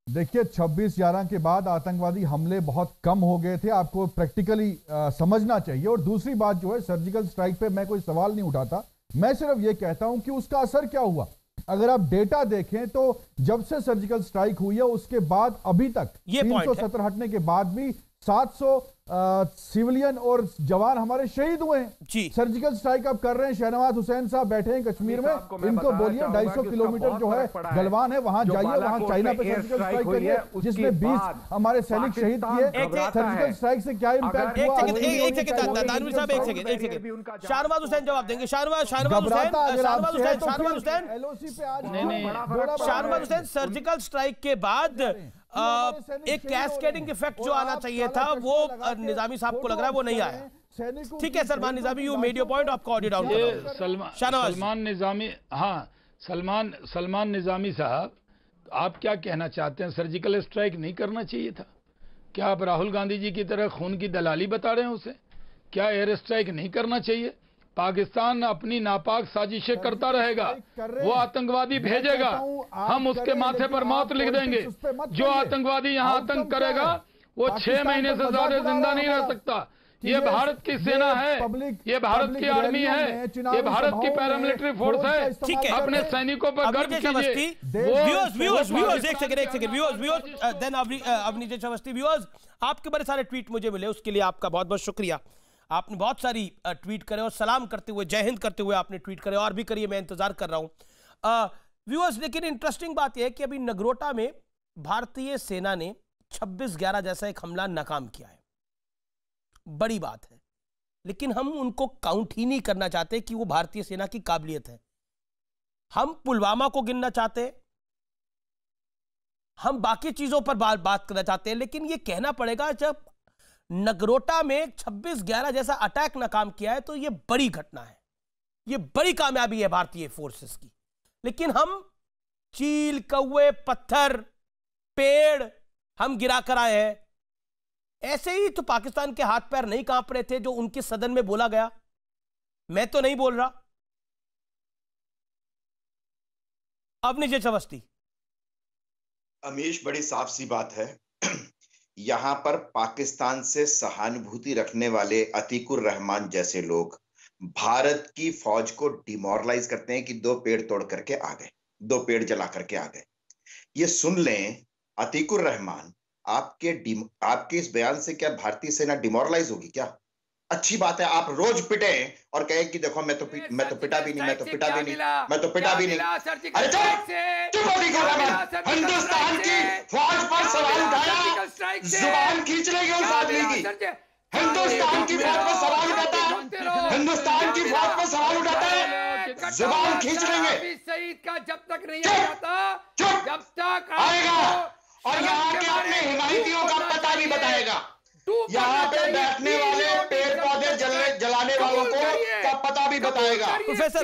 देखिए 26/11 के बाद आतंकवादी हमले बहुत कम हो गए थे, आपको प्रैक्टिकली समझना चाहिए। और दूसरी बात जो है, सर्जिकल स्ट्राइक पे मैं कोई सवाल नहीं उठाता, मैं सिर्फ ये कहता हूं कि उसका असर क्या हुआ। अगर आप डेटा देखें तो जब से सर्जिकल स्ट्राइक हुई है उसके बाद अभी तक 370 हटने के बाद भी 700 सिविलियन और जवान हमारे शहीद हुए हैं। सर्जिकल स्ट्राइक अब कर रहे हैं, शहनवाज हुसैन साहब बैठे हैं कश्मीर में, इनको बोलिए 250 किलोमीटर जो है गलवान है, वहां जाइए, वहां चाइना पे सर्जिकल स्ट्राइक करिए, जिसमें 20 हमारे सैनिक शहीद किए। सर्जिकल स्ट्राइक से क्या इम्पैक्ट हुआ? एक सेकंड दानवीर साहब, एक सेकंड। शहनवाज हुसैन जवाब देंगे। शहनवाज हुसैन, सर्जिकल स्ट्राइक के बाद एक कैस्केडिंग इफेक्ट जो आना चाहिए था वो निजामी साहब को लग रहा है वो नहीं आया। ठीक है Salman Nizami, you made your point, आपको ऑडियो डाउन सलमान निजामी, हाँ सलमान निजामी साहब, आप क्या कहना चाहते हैं? सर्जिकल स्ट्राइक नहीं करना चाहिए था? क्या आप राहुल गांधी जी की तरह खून की दलाली बता रहे हैं उसे? क्या एयर स्ट्राइक नहीं करना चाहिए? पाकिस्तान अपनी नापाक साजिशें करता रहेगा, वो आतंकवादी भेजेगा, हम उसके माथे पर मौत लिख देंगे। जो आतंकवादी यहाँ आतंक करेगा वो 6 महीने से ज्यादा जिंदा नहीं रह सकता। ये भारत की सेना है, ये भारत की आर्मी है, ये भारत की पैरामिलिट्री फोर्स है। अपने सैनिकों पर गर्व कीजिए। आपके बड़े सारे ट्वीट मुझे मिले, उसके लिए आपका बहुत बहुत शुक्रिया। आपने बहुत सारी ट्वीट करे और सलाम करते हुए, जय हिंद करते हुए आपने ट्वीट करे, और भी करिए, मैं इंतजार कर रहा हूं व्यूअर्स। लेकिन इंटरेस्टिंग बात यह है कि अभी नगरोटा में भारतीय सेना ने 26/11 जैसा एक हमला नाकाम किया है, बड़ी बात है, लेकिन हम उनको काउंट ही नहीं करना चाहते कि वो भारतीय सेना की काबिलियत है। हम पुलवामा को गिनना चाहते हैं, हम बाकी चीजों पर बात करना चाहते हैं, लेकिन ये कहना पड़ेगा जब नगरोटा में 26/11 जैसा अटैक नाकाम किया है तो यह बड़ी घटना है, यह बड़ी कामयाबी है भारतीय फोर्सेस की। लेकिन हम चील, कौवे, पत्थर, पेड़ हम गिरा कर आए हैं। ऐसे ही तो पाकिस्तान के हाथ पैर नहीं कांप रहे थे जो उनके सदन में बोला गया। मैं तो नहीं बोल रहा। अब नीचे अवस्थी, अमीश, बड़ी साफ सी बात है, यहां पर पाकिस्तान से सहानुभूति रखने वाले अतीकुर रहमान जैसे लोग भारत की फौज को डिमोरलाइज करते हैं कि 2 पेड़ तोड़ करके आ गए, 2 पेड़ जला करके आ गए। ये सुन लें अतीकुर रहमान, आपके इस बयान से क्या भारतीय सेना डिमोरलाइज होगी क्या? अच्छी बात है, आप रोज पिटे और कहे कि देखो मैं तो पिटा भी नहीं, मैं तो पिटा भी नहीं। अरे चुप हिंदुस्तान की फौज पर सवाल उठाया, जुबान खींच लेगी उस आदमी की। हिंदुस्तान की फौज पर सवाल उठाता है, हिंदुस्तान की फौज पर सवाल उठाता है, जुबान खींच लेंगे। शहीद का जब तक नहीं आता, जब तक आएगा और यहाँ के अपने हिमायतियों का पता भी बताएगा। यहाँ पे बैठने वाले पेड़ पौधे जलाने वालों को का पता भी बताएगा। प्रोफेसर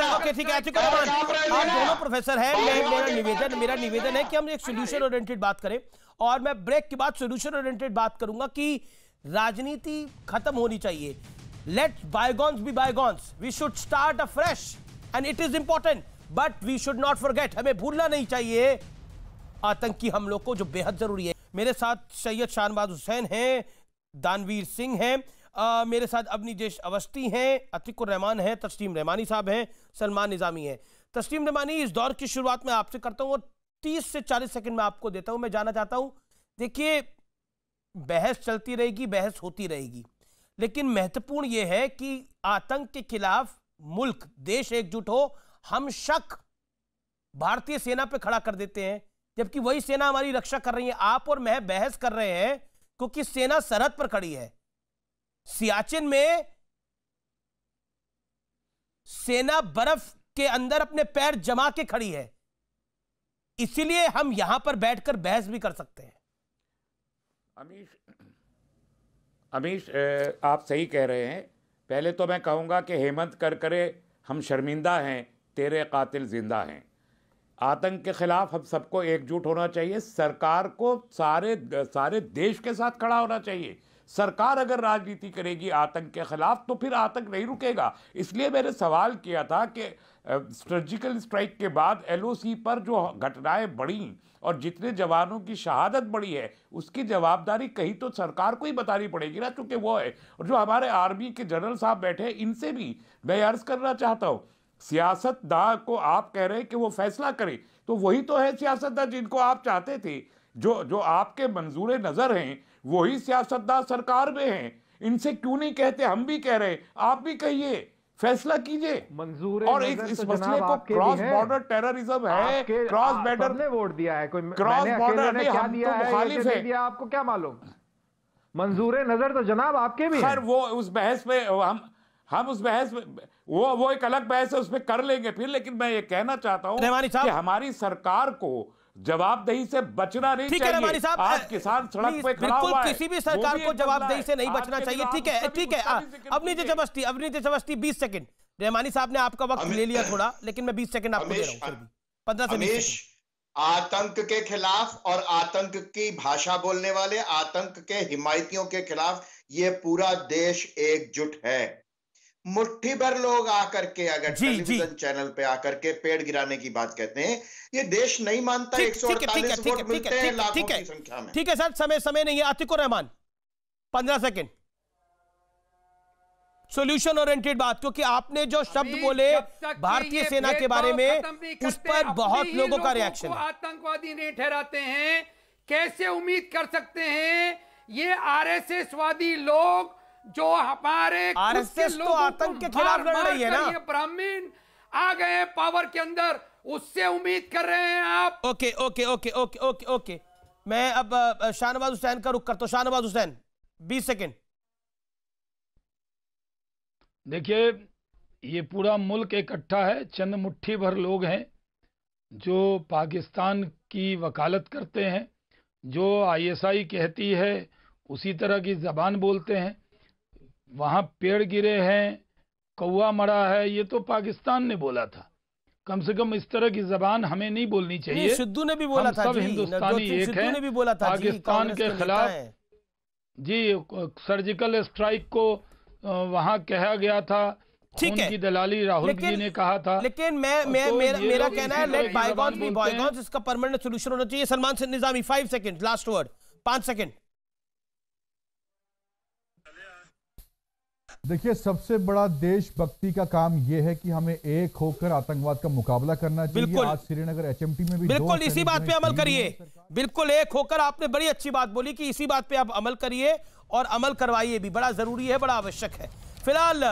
ओके ठीक है, आप दोनों प्रोफेसर हैं। मेरा निवेदन है कि हम एक सोल्यूशन ओरिएंटेड बात करें, और मैं ब्रेक के बाद सोल्यूशन ओरिएंटेड बात करूंगा कि राजनीति खत्म होनी चाहिए। Let bygones be bygones, we should start afresh and it is important, but we should not forget, हमें भूलना नहीं चाहिए आतंकी हमलों को, जो बेहद जरूरी है। मेरे साथ सैयद शाहनवाज हुसैन हैं, दानवीर सिंह हैं, मेरे साथ अवनीजेश अवस्थी हैं, अतीकुर रहमान हैं, तस्लीम रहमानी साहब हैं, सलमान निजामी हैं। तस्लीम रहमानी, इस दौर की शुरुआत में आपसे करता हूं और 30 से 40 सेकंड में आपको देता हूं। मैं जानना चाहता हूं, देखिए बहस चलती रहेगी, बहस होती रहेगी, लेकिन महत्वपूर्ण यह है कि आतंक के खिलाफ मुल्क, देश एकजुट हो। हम शक भारतीय सेना पे खड़ा कर देते हैं, जबकि वही सेना हमारी रक्षा कर रही है। आप और मैं बहस कर रहे हैं क्योंकि सेना सरहद पर खड़ी है। सियाचिन में सेना बर्फ के अंदर अपने पैर जमा के खड़ी है, इसीलिए हम यहां पर बैठकर बहस भी कर सकते हैं। अमीश, आप सही कह रहे हैं। पहले तो मैं कहूंगा कि हेमंत करकरे, हम शर्मिंदा हैं, तेरे कातिल जिंदा हैं। आतंक के खिलाफ हम सबको एकजुट होना चाहिए। सरकार को सारे देश के साथ खड़ा होना चाहिए। सरकार अगर राजनीति करेगी आतंक के खिलाफ तो फिर आतंक नहीं रुकेगा। इसलिए मैंने सवाल किया था कि सर्जिकल स्ट्राइक के बाद LOC पर जो घटनाएं बढ़ी और जितने जवानों की शहादत बढ़ी है, उसकी जवाबदारी कहीं तो सरकार को ही बतानी पड़ेगी ना, क्योंकि वो है। और जो हमारे आर्मी के जनरल साहब बैठे हैं, इनसे भी मैं अर्ज करना चाहता हूँ, सियासतदान को आप कह रहे हैं कि वो फैसला करे, तो वही तो है सियासतदान जिनको आप चाहते थे। जो आपके मंजूर नजर हैं वही सियासतदान सरकार में हैं। इनसे क्यों नहीं कहते? हम भी कह रहे हैं, आप भी कहिए, फैसला कीजिए। मंजूर और इस मसले को क्रॉस बॉर्डर टेररिज्म है, क्रॉस बॉर्डर ने वोट दिया है, कोई क्रॉस बॉर्डर ने क्या दिया है, मुखालिफ है, आपको क्या मालूम? मंजूर नजर तो जनाब आपके भी खैर वो उस बहस में हम उस बहस में वो एक अलग बहस है, उसमें कर लेंगे फिर। लेकिन मैं ये कहना चाहता हूं कि हमारी सरकार को जवाबदेही से बचना नहीं चाहिए। आज किसान सड़क पे खड़ा हुआ है, किसी भी सरकार को जवाबदेही से नहीं बचना चाहिए। ठीक है। अवनीजेश अवस्थी 20 सेकंड। रहमानी साहब ने आपका वक्त ले लिया थोड़ा, लेकिन मैं 20 सेकंड आपको दे रहा हूं, फिर भी 15 से 20 सेकंड। आतंक के खिलाफ और आतंक की भाषा बोलने वाले, आतंक के हिमायतियों के खिलाफ ये पूरा देश एकजुट है। मुट्ठी भर लोग आकर के अगर टेलीविजन चैनल पे आकर के पेड़ गिराने की बात कहते हैं, ये देश नहीं मानता। 148 वोट मिलते हैं लाखों की संख्या में। ठीक है सर, समय नहीं है। Atiqur Rahman 15 second, solution oriented बात, क्योंकि आपने जो शब्द बोले भारतीय सेना के बारे में, उस पर बहुत लोगों का रिएक्शन। आतंकवादी नहीं ठहराते हैं, कैसे उम्मीद कर सकते हैं ये RSS वादी लोग जो हमारे RSS तो आतंक के खिलाफ लड़ रही है ना। ये ब्राह्मण आ गए पावर के अंदर, उससे उम्मीद कर रहे हैं आप? ओके। मैं अब शाहनवाज हुसैन का रुख करता हूं। शाहनवाज हुसैन 20 सेकंड। देखिए, ये पूरा मुल्क इकट्ठा है, चंद मुट्ठी भर लोग हैं जो पाकिस्तान की वकालत करते हैं, जो ISI कहती है उसी तरह की जबान बोलते हैं। वहां पेड़ गिरे हैं, कौवा मरा है, ये तो पाकिस्तान ने बोला था। कम से कम इस तरह की जबान हमें नहीं बोलनी चाहिए। सिद्धू ने भी बोला था, सब हिंदुस्तानी एक है। ने भी बोला था पाकिस्तान के खिलाफ जी सर्जिकल स्ट्राइक को वहां कहा गया था, ठीक है, की दलाली राहुल जी ने कहा था। लेकिन मेरा कहना है लेट बायगॉन्स बी बायगॉन्स, इसका परमानेंट सॉल्यूशन होना चाहिए। Salman Nizami 5 second, last word, 5 second. देखिए, सबसे बड़ा देशभक्ति का काम यह है कि हमें एक होकर आतंकवाद का मुकाबला करना चाहिए। आज श्रीनगर HMT में भी बिल्कुल इसी बात पे अमल करिए। बिल्कुल एक होकर, आपने बड़ी अच्छी बात बोली कि इसी बात पे आप अमल करिए और अमल करवाइए भी, बड़ा जरूरी है, बड़ा आवश्यक है। फिलहाल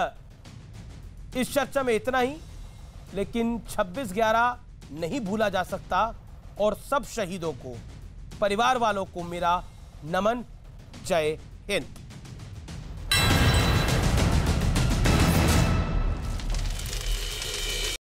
इस चर्चा में इतना ही, लेकिन 26/11 नहीं भूला जा सकता और सब शहीदों को, परिवार वालों को मेरा नमन। जय हिंद।